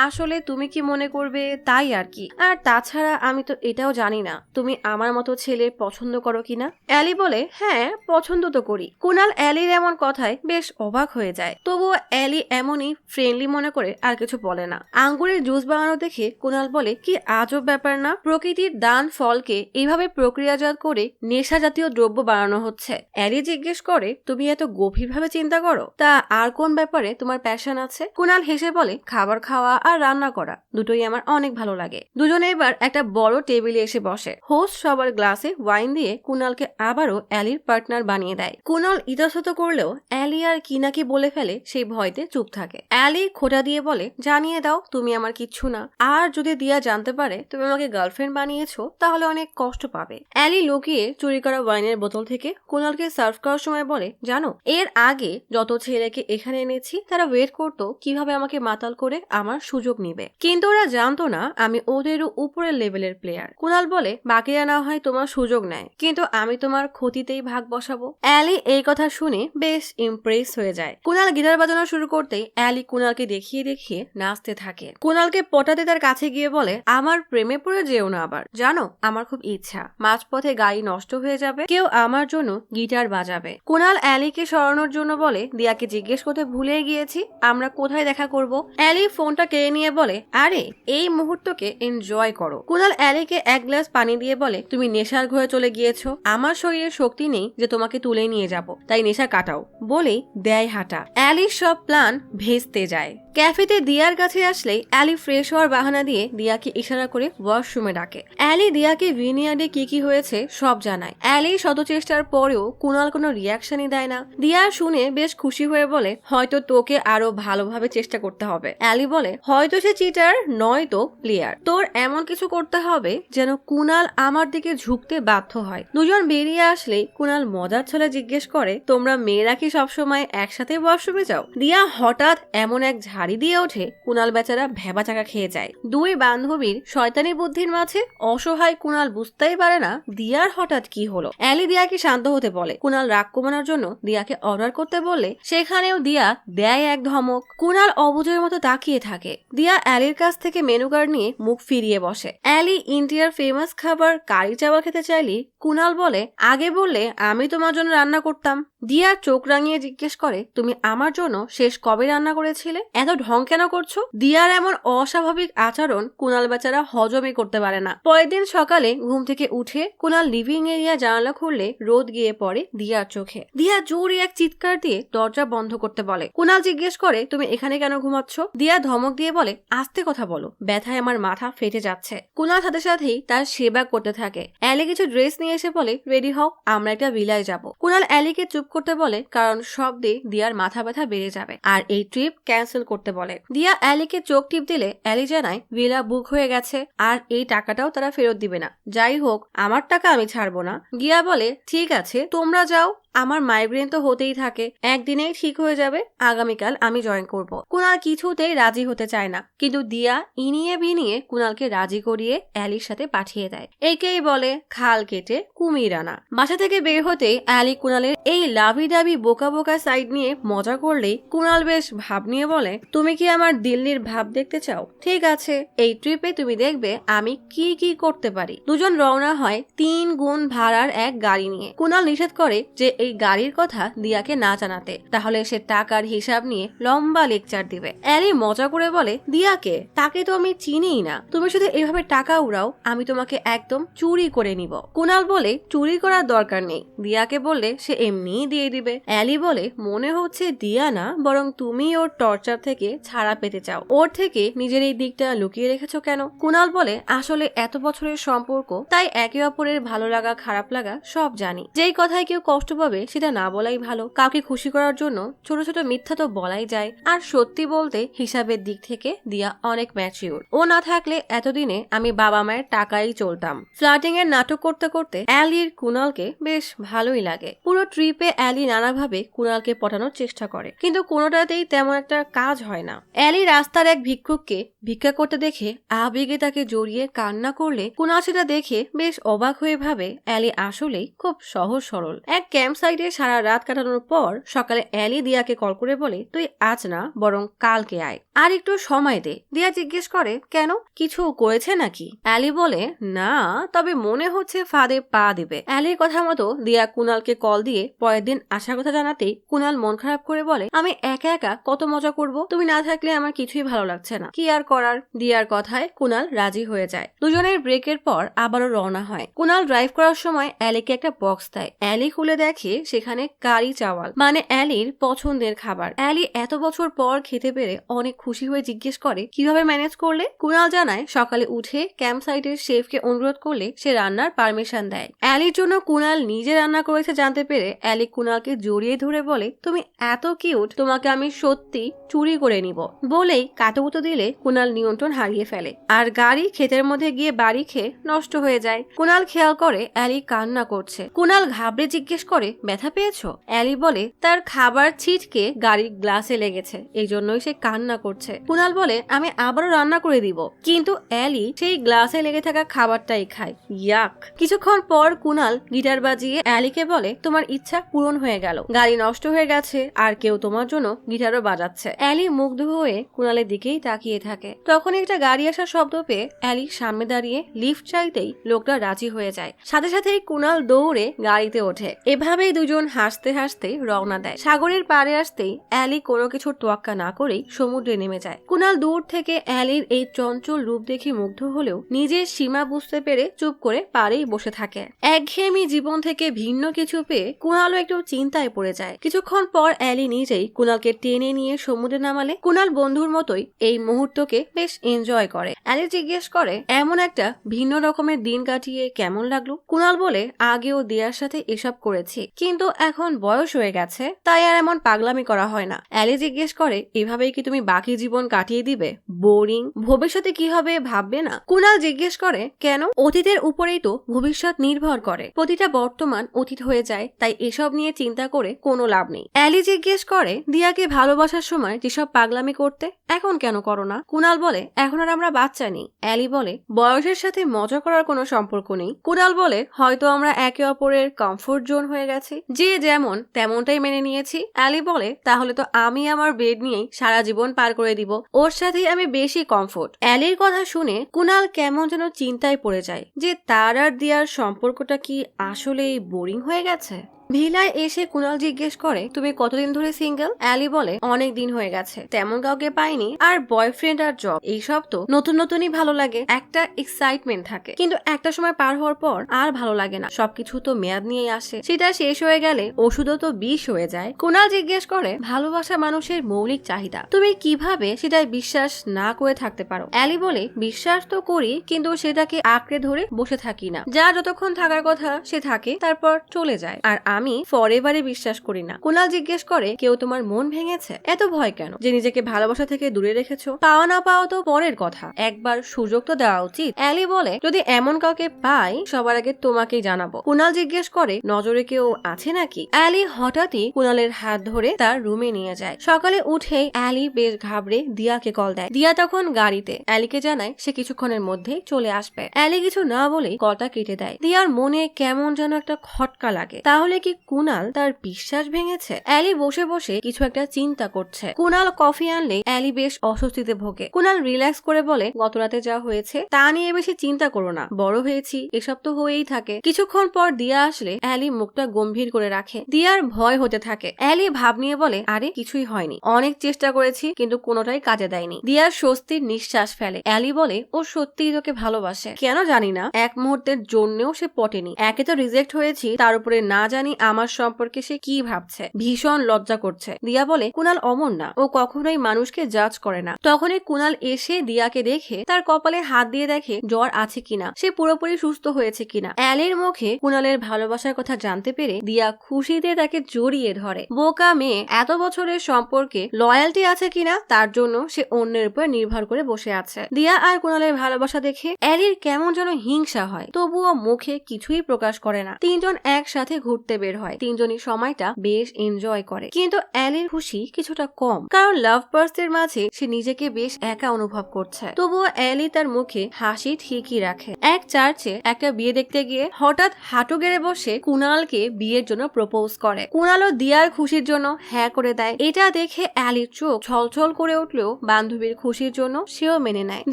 আসলে তুমি কি মনে করবে তাই আর কি, আর তাছাড়া আমি তো এটাও জানি না তুমি আমার মতো ছেলে পছন্দ করো কিনা। অ্যালি বলে, হ্যাঁ, পছন্দ তো করি। কুনাল অ্যালির এমন কথায় বেশ অবাক হয়ে যায়, তবুও অ্যালি এমনই ফ্রেন্ডলি মনে করে আর কিছু বলে না। আঙ্গুরের জুস বানানো দেখে কুনাল বলে, কি আজব ব্যাপার না, প্রকৃতির দান ফলকে এইভাবে প্রক্রিয়াজাত করে নেশা জাতীয় দ্রব্য বানানো হচ্ছে। অ্যালি জিজ্ঞেস করে, তুমি এত গভীরভাবে চিন্তা করো, তা আর কোন ব্যাপারে তোমার প্যাশন আছে? কুনাল হেসে বলে, খাবার খাওয়া আর রান্না করা দুটোই আমার অনেক ভালো লাগে। দুজনে এবার একটা বড় টেবিলে এসে বসে। হোস্ট সবার গ্লাসে ওয়াইন দিয়ে কুনালকে আবারও অ্যালির পার্টনার বানিয়ে দেয়। কুনাল ইতস্তত করলেও অ্যালি আর কি নাকি বলে ফেলে সেই ভয়তে চুপ থাকে। অ্যালি খোঁটা দিয়ে বলে, জানিয়ে দাও তুমি আমার কিচ্ছু না, আর যদি দিয়া জানতে পারে তুমি আমাকে গার্লফ্রেন্ড বানিয়েছো তাহলে অনেক কষ্ট পাবে। অ্যালি লুকিয়ে চুরি করা ওয়াইনের বোতল থেকে কুনালকে সার্ভ করার সময় বলে, জানো, এর আগে যত ছেলেকে এখানে এনেছি তারা ওয়েট করতো কিভাবে আমাকে মাতাল করে আমার সুযোগ নিবে, কিন্তু ওরা জানতো না আমি ওদেরও উপরের লেভেলের প্লেয়ার। কুনাল বলে, বাকিরা না হয় তোমার সুযোগ নেয়, কিন্তু আমি তোমার ক্ষতিতেই ভাগ বসাবো। অ্যালি এই কথা শুনে বেশ ইমপ্রেস হয়ে যায়। কুনাল গিটার বাজানো শুরু করতেই অ্যালি কুনালকে দেখিয়ে দেখিয়ে নাচতে থাকে। কুনালকে পটাতে তার কাছে গিয়ে বলে, আমার প্রেমে পড়ে যেও না আবার, জানো আমার খুব ইচ্ছা মাঝপথে গাড়ি নষ্ট হয়ে যাবে, কেউ আমার জন্য গিটার বাজাবে। কুনাল অ্যালিকে সরানোর জন্য বলে, দিয়াকে জিজ্ঞেস করতে ভুলে গিয়েছি আমরা কোথায় দেখা করব। অ্যালি ফোনটা কেড়ে নিয়ে বলে, আরে এই মুহূর্তকে এনজয় করো। কুনাল অ্যালিকে এক গ্লাস পানি দিয়ে বলে, তুমি নেশার ঘরে চলে গিয়েছো, আমার শরীরে শক্তি নেই যে তোমাকে তুলে নিয়ে যাব, তাই নেশা কাটাও, বলেই দেয় হাঁটা। অ্যালির সব প্ল্যান ভেস্তে যায়। ক্যাফেতে দিয়ার কাছে আসলেই অ্যালি ফ্রেশ হওয়ার বাহানা দিয়ে দিয়াকে ইশারা করে ওয়াশরুমে ডাকে। অ্যালি দিয়াকে ভিনিয়ার্ডে কি হয়েছে সব জানায়। অ্যালি শত চেষ্টার পরেও কুনাল কোনো রিয়াকশনই দেয় না। দিয়া শুনে বেশ খুশি হয়ে বলে, হয়তো তোকে আরো ভালোভাবে চেষ্টা করতে হবে। অ্যালি বলে, হয়তো সে চিটার নয় তো প্লেয়ার, তোর এমন কিছু করতে হবে যেন কুনাল আমার দিকে ঝুঁকতে বাধ্য হয়। দুজন বেরিয়ে আসলেই কুনাল মজার ছলে জিজ্ঞেস করে, তোমরা মেয়েরা কি সবসময় একসাথে ওয়াশরুমে যাও? দিয়া হঠাৎ এমন এক হাড়ি দিয়ে ওঠে কুনাল বেচারা ভেবাচাকা খেয়ে যায়। দুই বান্ধবীর শয়তানি বুদ্ধির মাঝে অসহায় কুনাল বুঝতেই পারে না দিয়ার হঠাৎ কি হলো। অ্যালি দিয়াকে শান্ত হতে বলে। কুনাল রাগ কমানোর জন্য দিয়াকে অর্ডার করতে বললে সেখানেও দিয়া দেয় এক ধমক। কুনাল অবুঝের মতো তাকিয়ে থাকে। দিয়া অ্যালির কাছ থেকে মেনু কার্ড নিয়ে মুখ ফিরিয়ে বসে। অ্যালি ইন্ডিয়ার ফেমাস খাবার কারি চাওয়াল খেতে চাইলে কুনাল বলে, আগে বললে আমি তোমার জন্য রান্না করতাম। দিয়া চোখ রাঙিয়ে জিজ্ঞেস করে, তুমি আমার জন্য শেষ কবে রান্না করেছিলে? এত ঢং কেন করছো? দিয়ার এমন অস্বাভাবিক আচরণ কুনাল বেচারা হজমই করতে পারে না। পরের দিন সকালে ঘুম থেকে উঠে কুনাল লিভিং এরিয়া জানালা খুললে রোদ গিয়ে পড়ে দিয়ার চোখে। দিয়া জোরে এক চিৎকার দিয়ে দরজা বন্ধ করতে বলে। কুনাল জিজ্ঞেস করে, তুমি এখানে কেন ঘুমাচ্ছ? দিয়া ধমক দিয়ে বলে, আস্তে কথা বলো, ব্যথায় আমার মাথা ফেটে যাচ্ছে। কুনাল সাথে সাথেই তার সেবা করতে থাকে। অ্যালি কিছু ড্রেস নিয়ে এসে বলে, রেডি হও, আমরা একটা ভিলায় যাব। কুনাল অ্যালিকে চুপ করতে বলে, কারণ শব্দে দিয়ার মাথা ব্যথা বেড়ে যাবে আর এই ট্রিপ ক্যান্সেল করতে বলে। দিয়া অ্যালিকে চোখ টিপ দিলে অ্যালি জানায় ভিলা বুক হয়ে গেছে আর এই টাকাটাও তারা ফেরত দিবে না। যাই হোক, আমার টাকা আমি ছাড়বো না। গিয়া বলে, ঠিক আছে তোমরা যাও, আমার মাইগ্রেন তো হতেই থাকে, একদিনেই ঠিক হয়ে যাবে, আগামীকাল আমি জয়েন করব। কুনাল কিছুতেই রাজি হতে চায় না, কিন্তু দিয়া ইনিয়ে বিনিয়ে কুনালকে রাজি করিয়ে অ্যালির সাথে পাঠিয়ে দেয়। একেই বলে খাল কেটে কুমির আনা। বাসা থেকে বের হতেই অ্যালি কুনালের এই লাভি ডাবি বোকা বোকা সাইড নিয়ে মজা করলেই কুনাল বেশ ভাব নিয়ে বলে, তুমি কি আমার দিল্লির ভাব দেখতে চাও? ঠিক আছে, এই ট্রিপে তুমি দেখবে আমি কি কি করতে পারি। দুজন রওনা হয় 3 গুণ ভাড়ার এক গাড়ি নিয়ে। কুনাল নিষেধ করে যে এই গাড়ির কথা দিয়াকে না জানাতে, তাহলে সে টাকার হিসাব নিয়ে লম্বা লেকচার দিবে। অ্যালি মজা করে বলে, দিয়াকে? তাকে তো আমি চিনিই না, তুমি শুধু এভাবে টাকা উড়াও, আমি তোমাকে একদম চুরি করে নিব। কুনাল বলে, চুরি করার দরকার নেই, দিয়াকে বললে সে এমনিই দিয়ে দিবে। অ্যালি বলে, মনে হচ্ছে দিয়া না, বরং তুমি ওর টর্চার থেকে ছাড়া পেতে চাও, ওর থেকে নিজের এই দিকটা লুকিয়ে রেখেছো কেন? কুনাল বলে, আসলে এত বছরের সম্পর্ক, তাই একে অপরের ভালো লাগা খারাপ লাগা সব জানি। যেই কথায় কেউ কষ্ট পাবে সেটা না বলাই ভালো। কাউকে খুশি করার জন্য ছোট ছোট মিথ্যা তো বলাই যায়। আর সত্যি বলতে হিসাবের দিক থেকে দিয়া অনেক ম্যাচিউর। ও না থাকলে এতদিনে আমি বাবা মায়ের টাকাই চলতাম। ফ্লার্টিং এর নাটক করতে করতে অ্যালির কুনালকে বেশ ভালোই লাগে। পুরো ট্রিপে অ্যালি নানাভাবে কুনালকে পটানোর চেষ্টা করে, কিন্তু কোনোটাতেই তেমন একটা কাজ হয় না। অ্যালি রাস্তার এক ভিক্ষুককে ভিক্ষা করতে দেখে আবেগে তাকে জড়িয়ে কান্না করলে কুনাল সেটা দেখে বেশ অবাক হয়ে ভাবে অ্যালি আসলেই খুব সহজ সরল। এক ক্যাম্প সাইটে সারা রাত কাটানোর পর সকালে অ্যালি দিয়াকে কল করে বলে, তুই আজ না বরং কালকে আয়, আর একটু সময় দে। দিয়া জিজ্ঞেস করে, কেন, কিছু করেছে নাকি? অ্যালি বলে, না, তবে মনে হচ্ছে ফাঁদে পা দিবে। অ্যালির কথা মতো দিয়া কুনালকে কল দিয়ে পরের দিন আসার কথা জানাতেই কুনাল মন খারাপ করে বলে, আমি একা একা কত মজা করব, তুমি না থাকলে আমার কিছুই ভালো লাগছে না, কি আর করার। দিয়ার কথায় কুনাল রাজি হয়ে যায়। দুজনের ব্রেকের পর আবারও রওনা হয়। কুনাল ড্রাইভ করার সময় অ্যালিকে একটা বক্স দেয়। অ্যালি খুলে দেখে সেখানে কারি চাওয়াল, মানে অ্যালির পছন্দের খাবার। অ্যালি এত বছর পর খেতে পেরে অনেক খুশি হয়ে জিজ্ঞেস করে, কিভাবে ম্যানেজ করলে? কুনাল জানায়, সকালে উঠে ক্যাম্প সাইটের শেফকে অনুরোধ করলে সে রান্নার পারমিশন দেয়। অ্যালির জন্য কুনাল নিজে রান্না করেছে জানতে পেরে অ্যালি কুনালকে জড়িয়ে ধরে বলে, তুমি এত কিউট, তোমাকে আমি সত্যি চুরি করে নিব। বলেই কাতুকুতো দিলে কুনাল নিয়ন্ত্রণ হারিয়ে ফেলে আর গাড়ি ক্ষেতের মধ্যে গিয়ে বাড়ি খেয়ে নষ্ট হয়ে যায়। কুনাল খেয়াল করে অ্যালি কান্না করছে। কুনাল ঘাবড়ে জিজ্ঞেস করে, ব্যথা পেয়েছো? অ্যালি বলে, তার খাবার ছিটকে গাড়ির গ্লাসে লেগেছে, এই জন্যই সে কান্না করছে। কুনাল বলে, আমি আবারও রান্না করে দিব। কিন্তু অ্যালি সেই গ্লাসে লেগে থাকা খাবারটাই খায়। ইয়াক। কিছুক্ষণ পর কুনাল গিটার বাজিয়ে অ্যালিকে বলে, তোমার ইচ্ছা পূরণ হয়ে গেল, গাড়ি নষ্ট হয়ে গেছে আর কেউ তোমার জন্য গিটারও বাজাচ্ছে। অ্যালি মুগ্ধ হয়ে কুনালের দিকেই তাকিয়ে থাকে। তখন একটা গাড়ি আসার শব্দ পেয়ে অ্যালি সামনে দাঁড়িয়ে লিফট চাইতেই লোকটা রাজি হয়ে যায়। সাথে সাথেই কুনাল দৌড়ে গাড়িতে ওঠে। এভাবেই দুজন হাসতে হাসতে রওনা দেয়। সাগরের পাড়ে আসতেই অ্যালি কোনো কিছুর তোয়াক্কা না করেই সমুদ্রে নেমে যায়। কুনাল দূর থেকে অ্যালির এই চঞ্চল রূপ দেখে মুগ্ধ হলেও নিজের সীমা বুঝতে পেরে চুপ করে পাড়েই বসে থাকে। একঘেয়েমি জীবন থেকে ভিন্ন কিছু পেয়ে কুনালও একটু চিন্তায় পড়ে যায়। কিছুক্ষণ পর অ্যালি নিজেই কুনালকে টেনে নিয়ে সমুদ্রে নামালে কুনাল বন্ধুর মতোই এই মুহূর্তকে বেশ এনজয় করে। অ্যালি জিজ্ঞেস করে, এমন একটা ভিন্ন রকমের দিন কাটিয়ে কেমন লাগলো? কুনাল বলে, আগেও দিয়ার সাথে এসব করেছি, কিন্তু এখন বয়স হয়ে গেছে, তাই আর এমন পাগলামি করা হয় না। অ্যালি জিজ্ঞেস করে, এভাবেই কি তুমি বাকি জীবন কাটিয়ে দিবে? বোরিং। ভবিষ্যতে কি হবে ভাববে না? কুনাল জিজ্ঞেস করে, কেন? অতীতের উপরেই তো ভবিষ্যৎ নির্ভর করে, প্রতিটা বর্তমান অতীত হয়ে যায়, তাই এসব নিয়ে চিন্তা করে কোনো লাভ নেই। অ্যালি জিজ্ঞেস করে, দিয়াকে ভালোবাসার সময় যেসব পাগলামি করতে, এখন কেন করো না? কুনাল বলে এখন আর আমরা বাচ্চা নেই। অ্যালি বলে বয়সের সাথে মজা করার কোনো সম্পর্ক নেই। কুনাল বলে হয়তো আমরা একে অপরের কমফোর্ট জোন হয়ে গেছি, যে যেমন তেমনটাই মেনে নিয়েছি। অ্যালি বলে তাহলে তো আমি আমার বেড নিয়েই সারা জীবন পার করে দিব, ওর সাথেই আমি বেশি কমফোর্ট। অ্যালির কথা শুনে কুনাল কেমন যেন চিন্তায় পড়ে যায় যে তার আর দিয়ার সম্পর্কটা কি আসলেই বোরিং হয়ে গেছে। ভিলায় এসে কুনাল জিজ্ঞেস করে তুমি কতদিন ধরে সিঙ্গেল? অ্যালি বলে অনেক দিন হয়ে গেছে, তেমন কাউকে পাইনি, আর বয়ফ্রেন্ড আর জব এইসব তো নতুন নতুনই ভালো লাগে, একটা এক্সাইটমেন্ট থাকে, কিন্তু একটা সময় পার হওয়ার পর আর ভালো লাগে না, সবকিছু তো মেয়াদ নিয়েই আসে, সেটা শেষ হয়ে গেলে ওষুধও তো বিষ হয়ে যায়। কুনাল জিজ্ঞেস করে ভালোবাসা মানুষের মৌলিক চাহিদা, তুমি কিভাবে সেটাই বিশ্বাস না করে থাকতে পারো? অ্যালি বলে বিশ্বাস তো করি, কিন্তু সেটাকে আঁকড়ে ধরে বসে থাকি না, যা যতক্ষণ থাকার কথা সে থাকে, তারপর চলে যায়, আর আমি ফরএভারে বিশ্বাস করি না। কুনাল জিজ্ঞেস করে কেউ তোমার মন ভেঙেছে? এত ভয় কেন যে নিজেকে ভালোবাসা থেকে দূরে রেখেছো? পাওয়া না পাওয়া তো পরের কথা, একবার সুযোগ তো দেওয়া উচিত। অ্যালি বলে যদি এমন কাউকে পাই সবার আগে তোমাকেই জানাবো। কুনাল জিজ্ঞেস করে নজরে কেউ আছে নাকি? অ্যালি হঠাৎই কুনালের হাত ধরে তার রুমে নিয়ে যায়। সকালে উঠে অ্যালি বেশ ঘাবড়ে দিয়াকে কল দেয়। দিয়া তখন গাড়িতে, অ্যালিকে জানায় সে কিছুক্ষণের মধ্যেই চলে আসবে। অ্যালি কিছু না বলেই কলটা কেটে দেয়। দিয়ার মনে কেমন যেন একটা খটকা লাগে, তাহলে কি কুনাল তার বিশ্বাস ভেঙেছে? অ্যালি বসে বসে কিছু একটা চিন্তা করছে। কুনাল কফি আনলে অ্যালি বেশ অস্বস্তিতে ভোগে। কুনাল রিল্যাক্স করে বলে গতরাতে যা হয়েছে তা নিয়ে বেশি চিন্তা করো না, বড় হয়েছি, এসব তো হয়েই থাকে। কিছুক্ষণ পর দিয়া আসলে অ্যালি মুখটা গম্ভীর করে রাখে। দিয়ার ভয় হতে থাকে। অ্যালি ভাব নিয়ে বলে আরে কিছুই হয়নি, অনেক চেষ্টা করেছি কিন্তু কোনোটাই কাজে দেয়নি। দিয়ার স্বস্তির নিঃশ্বাস ফেলে। অ্যালি বলে ও সত্যিই তোকে ভালোবাসে, কেন জানি না এক মুহূর্তের জন্যও সে পটেনি। একে তো রিজেক্ট হয়েছি, তার উপরে না জানি আমার সম্পর্কে সে কি ভাবছে, ভীষণ লজ্জা করছে। দিয়া বলে কুনাল অমর না, ও কখনোই মানুষকে জাজ করে না। তখনই কুনাল এসে দিয়াকে দেখে তার কপালে হাত দিয়ে দেখে জ্বর আছে কিনা, সে পুরোপুরি সুস্থ হয়েছে কিনা। অ্যালির মুখে কুনালের ভালোবাসার কথা জানতে পেরে দিয়া খুশিতে তাকে জড়িয়ে ধরে। বোকা মেয়ে, এত বছরের সম্পর্কে লয়ালটি আছে কিনা তার জন্য সে অন্যের উপর নির্ভর করে বসে আছে। দিয়া আর কুনালের ভালোবাসা দেখে অ্যালির কেমন যেন হিংসা হয়, তবুও মুখে কিছুই প্রকাশ করে না। তিনজন একসাথে ঘুরতে বের হয়, তিনজনই সময়টা বেশ এনজয় করে, কিন্তু অ্যালির খুশি কিছুটা কম, কারণ লাভ বার্ডসের মাঝে সে নিজেকে বেশ একা অনুভব করছে। তবুও অ্যালি তার মুখে হাসি ঠিকই রাখে। এক চার্চে একটা বিয়ে দেখতে গিয়ে হঠাৎ হাঁটু গেড়ে বসে কুনালকে বিয়ের জন্য প্রপোজ করে। কুনালও দিয়ার খুশির জন্য হ্যাঁ করে দেয়। এটা দেখে অ্যালির চোখ ছলছল করে উঠলেও বান্ধবীর খুশির জন্য সেও মেনে নেয়।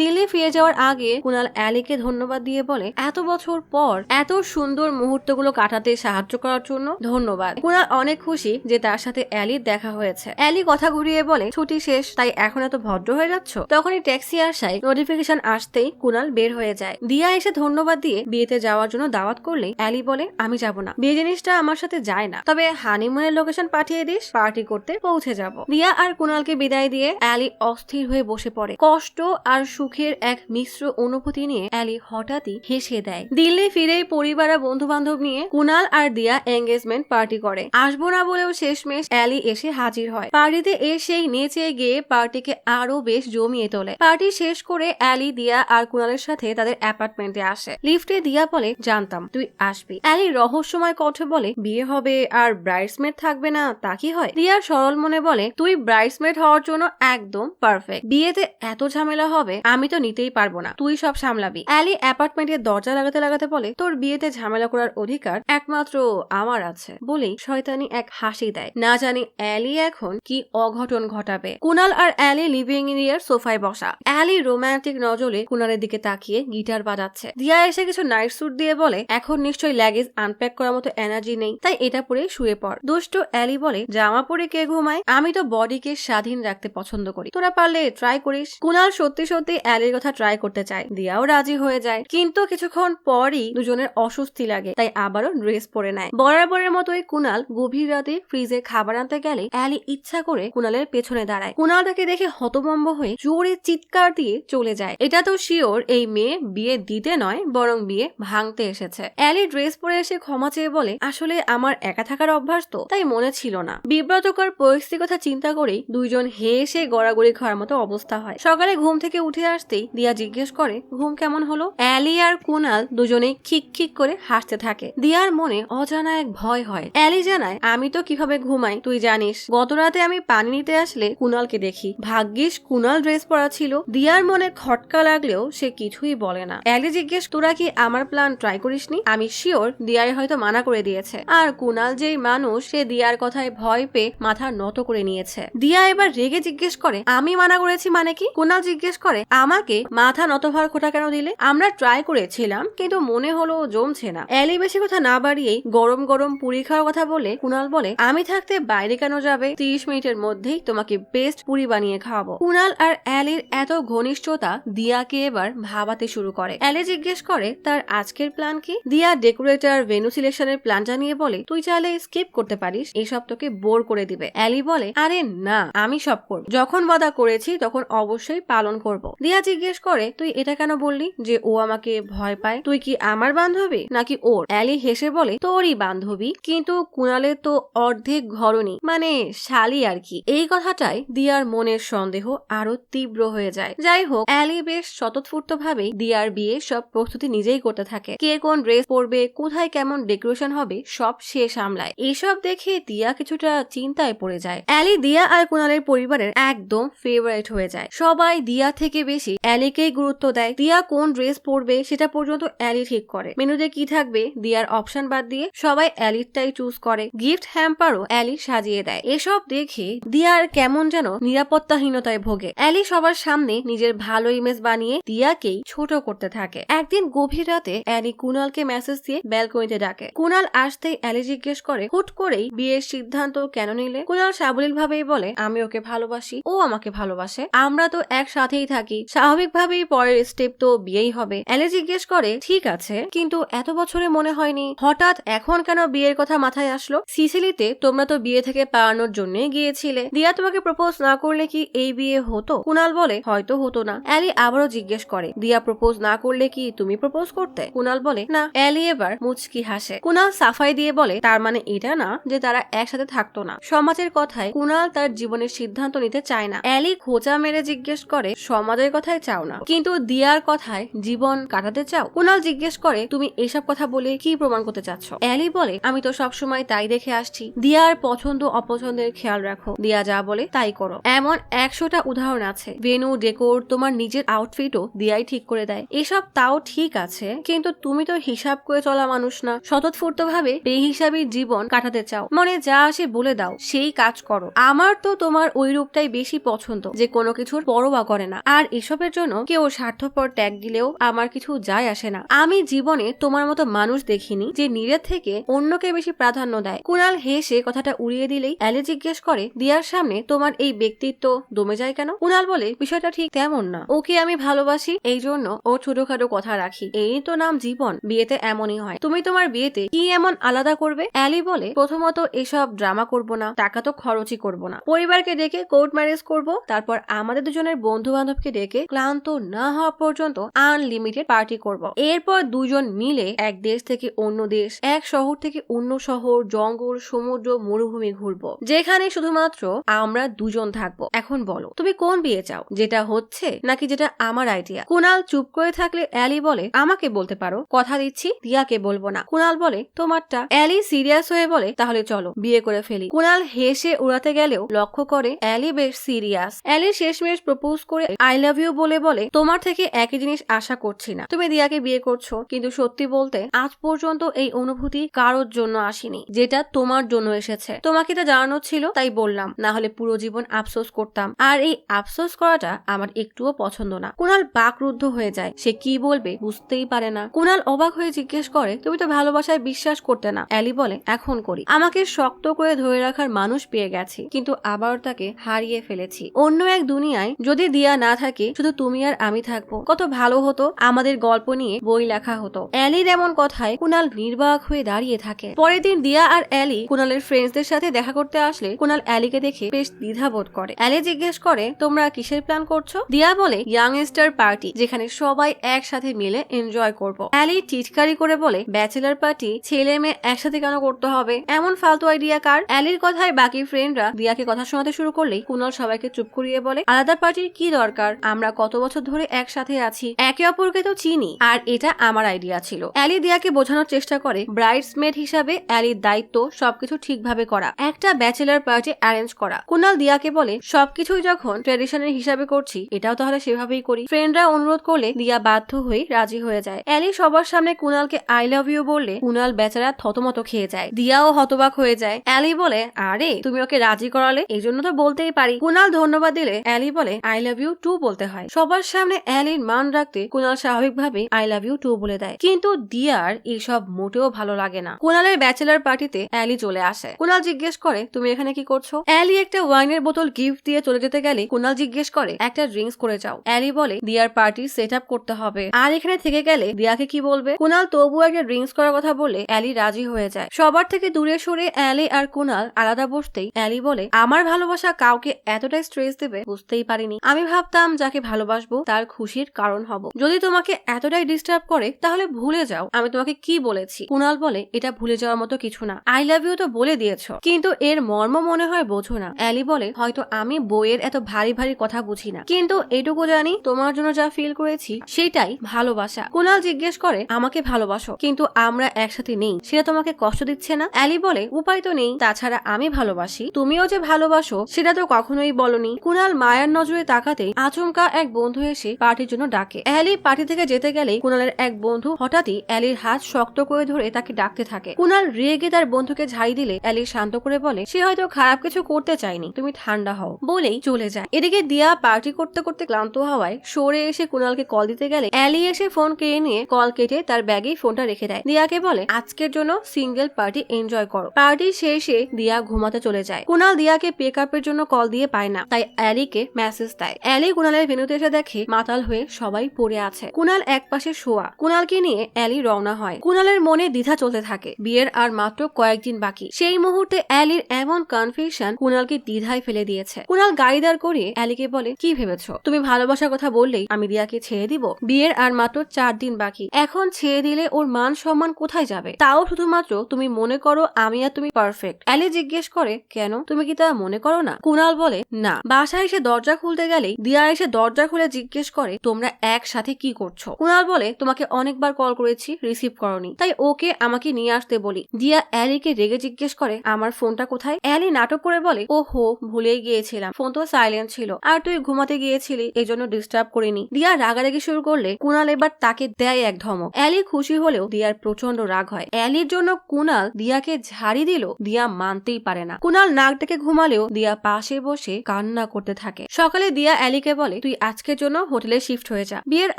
দিল্লি ফিরে যাওয়ার আগে কুনাল অ্যালিকে ধন্যবাদ দিয়ে বলে এত বছর পর এত সুন্দর মুহূর্তগুলো কাটাতে সাহায্য করার জন্য ধন্যবাদ। কুনাল অনেক খুশি যে তার সাথে অ্যালির দেখা হয়েছে। অ্যালি কথা ঘুরিয়ে বলে ছুটি শেষ, তাই এখন এত ভদ্র হয়ে যাচ্ছ? তখনই ট্যাক্সি আসায় নোটিফিকেশন আসতেই কুনাল বের হয়ে যায়। দিয়া এসে ধন্যবাদ দিয়ে বিয়েতে যাওয়ার জন্য দাওয়াত করলে অ্যালি বলে আমি যাব না, বিয়ে জিনিসটা আমার সাথে যায় না, তবে হানিমুনের লোকেশন পাঠিয়ে দিস, পার্টি করতে পৌঁছে যাব। দিয়া আর কুনালকে বিদায় দিয়ে অ্যালি অস্থির হয়ে বসে পড়ে। কষ্ট আর সুখের এক মিশ্র অনুভূতি নিয়ে অ্যালি হঠাৎই হেসে দেয়। দিল্লি ফিরেই পরিবার আর বন্ধু বান্ধব নিয়ে কুনাল আর দিয়া এঙ্গেজমেন্ট পার্টি করে। আসবো না বলেও শেষমেশ অ্যালি এসে হাজির হয়। পার্টিতে এসেই নেচে গিয়ে পার্টিকে আরো বেশ জমিয়ে তোলে। পার্টি শেষ করে অ্যালি, দিয়া আর কুনালের সাথে তাদের অ্যাপার্টমেন্টে আসে। লিফটে দিয়া বলে জানতাম তুই আসবি। অ্যালি রহস্যময় কণ্ঠে বলে বিয়ে হবে আর ব্রাইডসমেড থাকবে না তা কি হয়? দিয়া সরল মনে বলে তুই ব্রাইডসমেড হওয়ার জন্য একদম পারফেক্ট, বিয়েতে এত ঝামেলা হবে আমি তো নিতেই পারবো না, তুই সব সামলাবি। অ্যালি অ্যাপার্টমেন্টের দরজা লাগাতে লাগাতে বলে তোর বিয়েতে ঝামেলা করার অধিকার একমাত্র আমার আছে বলেই শয়তানি এক হাসি দেয়। না জানি অ্যালি এখন কি অঘটন ঘটাবে। কুনাল আর অ্যালি লিভিং এরিয়ার সোফায় বসা। অ্যালি রোমান্টিক নজরে কুনালের দিকে তাকিয়ে গিটার বাজাচ্ছে। দিয়া এসে কিছু নাইট স্যুট দিয়ে বলে এখন নিশ্চয়ই লাগেজ আনপ্যাক করার মতো এনার্জি নেই, তাই এটা পরে শুয়ে পড়। দুষ্ট অ্যালি বলে জামা পরে কে ঘুমায়, আমি তো বডিকে স্বাধীন রাখতে পছন্দ করি, তোরা পারলে ট্রাই করিস। কুনাল সত্যি সত্যি অ্যালির কথা ট্রাই করতে চায়, দিয়াও রাজি হয়ে যায়, কিন্তু কিছুক্ষণ পরই দুজনের অস্বস্তি লাগে, তাই আবারও ড্রেস পরে নেয়। বরাবরের মতোই কুনাল গভীর রাতে ফ্রিজে খাবার আনতে গেলে অ্যালি ইচ্ছা করে কুনালের পেছনে দাঁড়ায়। কুনাল তাকে দেখে হতভম্ব হয়ে জোরে চিৎকার দিয়ে চলে যায়। এটা তো শিওর এই মেয়ে বিয়ে দিতে নয় বরং বিয়ে ভাঙতে এসেছে। অ্যালি ড্রেস পরে এসে ক্ষমা চেয়ে বলে আসলে আমার একা থাকার অভ্যাস তো, তাই মনে ছিল না। বিব্রতকর পরিস্থিতির কথা চিন্তা করেই দুইজন হেসে গড়াগড়ি খাওয়ার মতো অবস্থা হয়। সকালে ঘুম থেকে উঠে আসতেই দিয়া জিজ্ঞেস করে ঘুম কেমন হলো। অ্যালি আর কুনাল দুজনেই খিক খিক করে হাসতে থাকে। দিয়ার মনে অজানা এক ভয় হয়। অ্যালি জানায়, আমি তো কিভাবে ঘুমাই তুই জানিস। গত রাতে আমি পানি নিতে আসলে কুনালকে দেখি, ভাগ্যিস কুনাল ড্রেস পরা ছিল। দিয়ার মনে খটকা লাগলেও সে কিছুই বলে না। অ্যালি জিজ্ঞেস, তোরা কি আমার প্ল্যান ট্রাই করিসনি? আমি শিওর দিয়ার হয়তো মানা করে দিয়েছে। আর কুনাল যেই মানুষ, সে দিয়ার কথায় ভয় পেয়ে মাথা নত করে নিয়েছে। দিয়া এবার রেগে জিজ্ঞেস করে, আমি মানা করেছি মানে কি? কুনাল জিজ্ঞেস করে, আমাকে মাথা নত হওয়ার খোটা কেন দিলে? আমরা ট্রাই করেছিলাম কিন্তু মনে হলো জমছে না। অ্যালি বেশি কথা না বাড়িয়েই গরম গরম পুরি খাওয়ার কথা বলে কুনাল বলে, আমি থাকতে বাইরে কেন যাবে? 30 মিনিটের মধ্যেই তোমাকে বেস্ট পুরি বানিয়ে খাওয়াবো। কুনাল আর অ্যালির এত ঘনিষ্ঠতা দিয়াকে এবার ভাবাতে শুরু করে। অ্যালি জিজ্ঞেস করে, তার আজকের প্ল্যান কি? দিয়া ডেকোরেটর ভেন্যু সিলেকশনের প্ল্যান জানিয়ে বলে, তুই চাইলে স্কিপ করতে পারিস, এসব তোকে বোর করে দিবে। অ্যালি বলে, আরে না, আমি সব করব, যখন ওয়াদা করেছি তখন অবশ্যই পালন করব। দিয়া জিজ্ঞেস করে, তুই এটা কেন বললি যে ও আমাকে ভয় পায়? তুই কি আমার বান্ধবী নাকি ওর? অ্যালি হেসে বলে, তোরই বান্ধবী, কিন্তু কুনালের তো অর্ধেক ঘরনি, মানে শালি আর কি। এই কথাটাই দিয়ার মনের সন্দেহ আরো তীব্র হয়ে যায়। যাই হোক, অ্যালি বেশ স্বতঃস্ফূর্ত ভাবে দিয়ার বিয়ে সব প্রস্তুতি নিজেই করতে থাকে। কে কোন ড্রেস পরবে, কোথায় কেমন ডেকোরেশন হবে, সব সে সামলায়। এসব দেখে দিয়া কিছুটা চিন্তায় পড়ে যায়। অ্যালি দিয়া আর কুনালের পরিবারের একদম ফেভারিট হয়ে যায়। সবাই দিয়া থেকে বেশি অ্যালিকেই গুরুত্ব দেয়। দিয়া কোন ড্রেস পরবে সেটা পর্যন্ত অ্যালি ঠিক করে। মেনুতে কি থাকবে দিয়ার অপশন বাদ দিয়ে সবাই অ্যালিরটাই চুজ করে। গিফট হ্যাম্পারও অ্যালি সাজিয়ে দেয়। এসব দেখে দিয়ার কেমন যেন নিরাপত্তাহীনতায় ভোগে। অ্যালি সবার সামনে নিজের ভালো ইমেজ বানিয়ে দিয়াকেই ছোট করতে থাকে। একদিন গভীর রাতে অ্যালি কুনালকে মেসেজ দিয়ে ব্যালকনিতে ডাকে। কুনাল আসতেই অ্যালি জিজ্ঞেস করে, হুট করেই বিয়ের সিদ্ধান্ত কেন নিলে? কুনাল সাবলীল ভাবেই বলে, আমি ওকে ভালোবাসি, ও আমাকে ভালোবাসে, আমরা তো একসাথেই থাকি, স্বাভাবিকভাবেই পরের স্টেপ তো বিয়েই হবে। অ্যালি জিজ্ঞেস করে, ঠিক আছে, কিন্তু এত বছরে মনে হয়নি, হঠাৎ এখন কেন বিয়ের কথা মাথায় আসলো? সিসিলিতে তোমরা তো বিয়ে থেকে পালানোর জন্য গিয়েছিলে, দিয়া তোমাকে প্রপোজ না করলে কি এই বিয়ে হতো? কুনাল বলে, হয়তো হতো না। অ্যালি আবারও জিজ্ঞেস করে, দিয়া প্রপোজ না করলে কি তুমি প্রপোজ করতে? কুনাল বলে, না। অ্যালি এবার মুচকি হাসে। কুনাল সাফাই দিয়ে বলে, তার মানে এটা না যে তারা একসাথে থাকতো না। সমাজের কথায় কুনাল তার জীবনের সিদ্ধান্ত নিতে চায় না। অ্যালি খোঁচা মেরে জিজ্ঞেস করে, সমাজের কথায় চাও না, কিন্তু দিয়ার কথায় জীবন কাটাতে চাও? কুনাল জিজ্ঞেস করে, তুমি এসব কথা বলে কি প্রমাণ করতে চাচ্ছ? অ্যালি বলে, আমি তো সবসময় তাই দেখে আসছি। দিয়ার পছন্দ অপছন্দের খেয়াল রাখো, দিয়া যা বলে তাই করো। এমন 100টা উদাহরণ আছে। ভেনু, ডেকোর, তোমার নিজের আউটফিটও দিয়াই ঠিক করে দেয়। এসব তাও ঠিক আছে, কিন্তু তুমি তো হিসাব করে চলা মানুষ না। স্বতঃস্ফূর্ত ভাবে বেহিসাবী জীবন কাটাতে চাও, মনে যা আসে বলে দাও, সেই কাজ করো। আমার তো তোমার ওই রূপটাই বেশি পছন্দ, যে কোনো কিছুর পরোয়া করে না। আর এসবের জন্য কেউ স্বার্থপর ট্যাগ দিলেও আমার কিছু যায় আসে না। আমি জীবনে তোমার মতো মানুষ দেখিনি যে নিজের থেকে অন্যকে বেশি প্রাধান্য দেয়। কুনাল হেসে কথাটা উড়িয়ে দিলেই অ্যালি জিজ্ঞেস করে, দিয়ার সামনে তোমার এই ব্যক্তিত্ব দমে যায় কেন? কুনাল বলে, বিষয়টা ঠিক তেমন না। ওকে আমি ভালোবাসি, এই জন্য ও ছোটখাটো কথা রাখি। এই তো নাম জীবন, বিয়েতে এমনই হয়। তুমি তোমার বিয়েতে কি এমন আলাদা করবে? অ্যালি বলে, প্রথমত এসব ড্রামা করব না, টাকা তো খরচই করব না, পরিবারকে ডেকে কোর্ট ম্যারেজ করব, তারপর আমাদের দুজনের বন্ধু বান্ধবকে ডেকে ক্লান্ত না হওয়া পর্যন্ত আনলিমিটেড পার্টি করব। এরপর দুজন মিলে এক দেশ থেকে অন্য দেশ, এক শহর থেকে অন্য শহর, জঙ্গল, সমুদ্র, মরুভূমি ঘুরবো, যেখানে শুধুমাত্র আমরা দুজন থাকবো। এখন বলো, তুমি কোন বিয়ে চাও, যেটা হচ্ছে নাকি যেটা আমার আইডিয়া? কুনাল চুপ করে থাকলে অ্যালি বলে, আমাকে বলতে পারো, কথা দিচ্ছি দিয়াকে বলবো না। কুনাল বলে, তোমারটা। অ্যালি সিরিয়াস হয়ে বলে, তাহলে চলো বিয়ে করে ফেলি। কুনাল হেসে উড়াতে গেলেও লক্ষ্য করে অ্যালি বেশ সিরিয়াস। অ্যালি শেষমেশ প্রপোজ করে আই লাভ ইউ বলে, তোমার থেকে একই জিনিস আশা করছি না। তুমি দিয়াকে বিয়ে করছো, কিন্তু সত্যি বলতে আজ পর্যন্ত এই অনুভূতি কারোর জন্য আসেনি যেটা তোমার জন্য এসেছে। তোমাকে এটা জানানো ছিল তাই বললাম, না হলে পুরো জীবন আফসোস করতাম, আর এই আফসোস করাটা আমার একটুও পছন্দ না। কুনাল বাকরুদ্ধ হয়ে যায়, সে কি বলবে বুঝতেই পারে না। কুনাল অবাক হয়ে জিজ্ঞেস করে, তুমি তো ভালোবাসায় বিশ্বাস করতে না? অ্যালি বলে, এখন করি। আমাকে শক্ত করে ধরে রাখার মানুষ পেয়ে গেছি, কিন্তু আবার তাকে হারিয়ে ফেলেছি। অন্য এক দুনিয়ায় যদি দিয়া না থাকে, শুধু তুমি আর আমি থাকবো, কত ভালো হতো। আমাদের গল্প নিয়ে বই লেখা হতো। অ্যালির এমন কথায় কুনাল নির্বাক হয়ে দাঁড়িয়ে থাকে। পরের দিন দিয়া আর অ্যালি কুনালের ফ্রেন্ডসদের সাথে দেখা করতে আসলে কুনাল অ্যালিকে দেখে বেশ দ্বিধাবোধ করে। অ্যালি জিজ্ঞেস করে, তোমরা কিসের প্ল্যান করছো? দিয়া বলে, ইয়াংস্টার পার্টি, যেখানে সবাই একসাথে মিলে এনজয় করবো। অ্যালি টিটকারি করে বলে, ব্যাচেলার পার্টি, ছেলে মেয়ে একসাথে কেন করতে হবে? এমন ফালতু আইডিয়া কার? অ্যালির কথায় বাকি ফ্রেন্ডরা দিয়াকে কথা শোনাতে শুরু করলেই কুনাল সবাইকে চুপ করিয়ে বলে, আলাদা পার্টির কি দরকার? আমরা কত বছর ধরে একসাথে আছি, একে অপরকে তো চিনি, আর এটা আমার আইডিয়া ছিল। অ্যালি দিয়াকে বোঝানোর চেষ্টা করে ব্রাইডসমেড হিসাবে অ্যালির দায়িত্ব সবকিছু ঠিকভাবে করা, একটা ব্যাচেলার পার্টি অ্যারেঞ্জ করা। কুনাল দিয়াকে বলে সবকিছুই যখন ট্র্যাডিশনের হিসাবে করছি এটাও তাহলে সেভাবেই করি। ফ্রেন্ডরা অনুরোধ করলে দিয়া বাধ্য হয়ে রাজি হয়ে যায়। অ্যালি সবার সামনে কুনালকে আই লাভ ইউ বললে কুনাল বেচারা থতমত খেয়ে যায়। দিয়াও হতবাক হয়ে যায়। অ্যালি বলে আরে তুমি ওকে রাজি করালে, এই জন্য তো বলতেই পারি। কুনাল ধন্যবাদ দিলে অ্যালি বলে আই লাভ ইউ টু বলতে হয়। সবার সামনে অ্যালির মান রাখতে কুনাল স্বাভাবিকভাবে আই লাভ ইউ টু বলে দেয়, কিন্তু দিয়ার এইসব মোটেও ভালো লাগে না। কুনালের ব্যাচেলার পার্টিতে অ্যালি চলে আসে। কুনাল জিজ্ঞেস করে তুমি এখানে কি করছো? অ্যালি একটা ওয়াইনের বোতল গিফট দিয়ে চলে যেতে গেলে কুনাল জিজ্ঞেস করে একটা ড্রিঙ্কস করে যাও। অ্যালি বলে দিয়ার পার্টি সেট আপ করতে হবে, আর এখানে থেকে গেলে দিয়াকে কি বলবে? কুনাল তবু একটা ড্রিঙ্কস করার কথা বলে অ্যালি রাজি হয়ে যায়। সবার থেকে দূরে সরে অ্যালি আর কুনাল আলাদা বসতেই অ্যালি বলে আমার ভালোবাসা কাউকে এতটাই স্ট্রেস দেবে বুঝতেই পারিনি। আমি ভাবতাম যাকে ভালোবাসবো তার খুশির কারণ হব। যদি তোমাকে এতটাই ডিস্টার্ব করে তাহলে ভুলে যাও আমি তোমাকে কি বলেছি। কুনাল বলে এটা ভুলে যাওয়ার মতো কিছু না, আই লাভ ইউ তো বলে দিয়েছো, কিন্তু এর মর্ম মনে হয় বোঝো না। অ্যালি বলে হয়তো আমি বইয়ের এত ভারী ভারী কথা বুঝি না, কিন্তু এটুকু জানি তোমার জন্য যা ফিল করেছি সেটাই ভালোবাসা। কুনাল জিজ্ঞেস করে আমাকে ভালোবাসো, কিন্তু আমরা একসাথে নেই, সেটা তোমাকে কষ্ট দিচ্ছে না? অ্যালি বলে উপায় তো নেই, তাছাড়া আমি ভালোবাসি, তুমিও যে ভালোবাসো সেটা তো কখনোই বলনি। কুনাল মায়ের নজরে তাকাতেই আচমকা এক বন্ধু এসে পার্টির জন্য ডাকে। অ্যালি পার্টি থেকে যেতে গেলেই কুনালের এক বন্ধু হঠাৎই অ্যালির হাত শক্ত করে ধরে তাকে ডাকতে থাকে। কুনাল রেগে তার বন্ধুকে ঝাড়ি দিলে অ্যালি শান্ত করে বলে সে হয়তো খারাপ কিছু করতে চায়নি, তুমি ঠান্ডা হও বলেই চলে যায়। এদিকে দিয়া পার্টি করতে করতে ক্লান্ত হওয়ায় সরে এসে কুনালকে কল দিতে গেলে অ্যালি এসে ফোন কেড়ে নিয়ে কল কেটে তার ব্যাগেই ফোনটা রেখে দেয়। দিয়াকে বলে আজকের জন্য সিঙ্গেল পার্টি এনজয় করো। পার্টি শেষে দিয়া ঘুমাতে চলে যায়। কুনাল দিয়াকে পিক আপের জন্য কল দিয়ে পায় না, তাই অ্যালিকে মেসেজ দেয়। অ্যালি কুনালের ভেন্যুতে এসে দেখে মাতাল হয়ে সবাই পড়ে আছে। কুনাল এক পাশে শোয়া। কুনালকে নিয়ে অ্যালি রওনা হয়। কুনালের মনে দ্বিধা চলতে থাকে, বিয়ের আর মাত্র কয়েকদিন বাকি। সেই মুহূর্তে অ্যালির এমন কনফিউশন কুনালকে দ্বিধায় ফেলে দিয়েছে। কুনাল গাড়ি দাঁড় করিয়ে অ্যালিকে বলে কি ভেবেছো? তুমি ভালোবাসার কথা বললেই আমি দিয়াকে ছেড়ে দিব? বিয়ের আর মাত্র 4 দিন বাকি, এখন ছেড়ে দিলে ওর মান সম্মান কোথায় যাবে? তাও শুধুমাত্র তুমি মনে করো আমি আর তুমি পারফেক্ট। অ্যালি জিজ্ঞেস করে কেন, তুমি কি তা মনে করো না? কুনাল বলে না। বাসায় এসে দরজা খুলতে গেলেই দিয়া এসে দরজা খুলে জিজ্ঞেস করে তোমরা একসাথে কি করছো? কুনাল বলে তোমাকে অনেকবার কল করেছি, রিসিভ করনি, তাই ওকে আমাকে নিয়ে আসতে বলি। দিয়া অ্যালিকে রেগে জিজ্ঞেস করে আমার ফোনটা কোথায়? অ্যালি নাটক করে বলে ওহো ভুলেই গিয়েছিলাম, ফোন তো সাইলেন্ট ছিল, আর তুই ঘুমাতে গিয়েছিলি এজন্য ডিস্টার্ব করিনি। দিয়া রাগারাগি শুরু করলে কুনাল এবার তাকে দেয় এক ধমক। অ্যালি খুশি হলেও দিয়ার প্রচন্ড রাগ হয়। অ্যালির জন্য কুনাল দিয়াকে ঝাড়ি দিল, দিয়া মানতেই পারে না। কুনাল নাক ডেকে ঘুমালেও দিয়া পাশে বসে কান্না করতে থাকে। সকালে দিয়া অ্যালিকে বলে তুই আজকের জন্য হোটেলে শিফট হয়ে যা, বিয়ের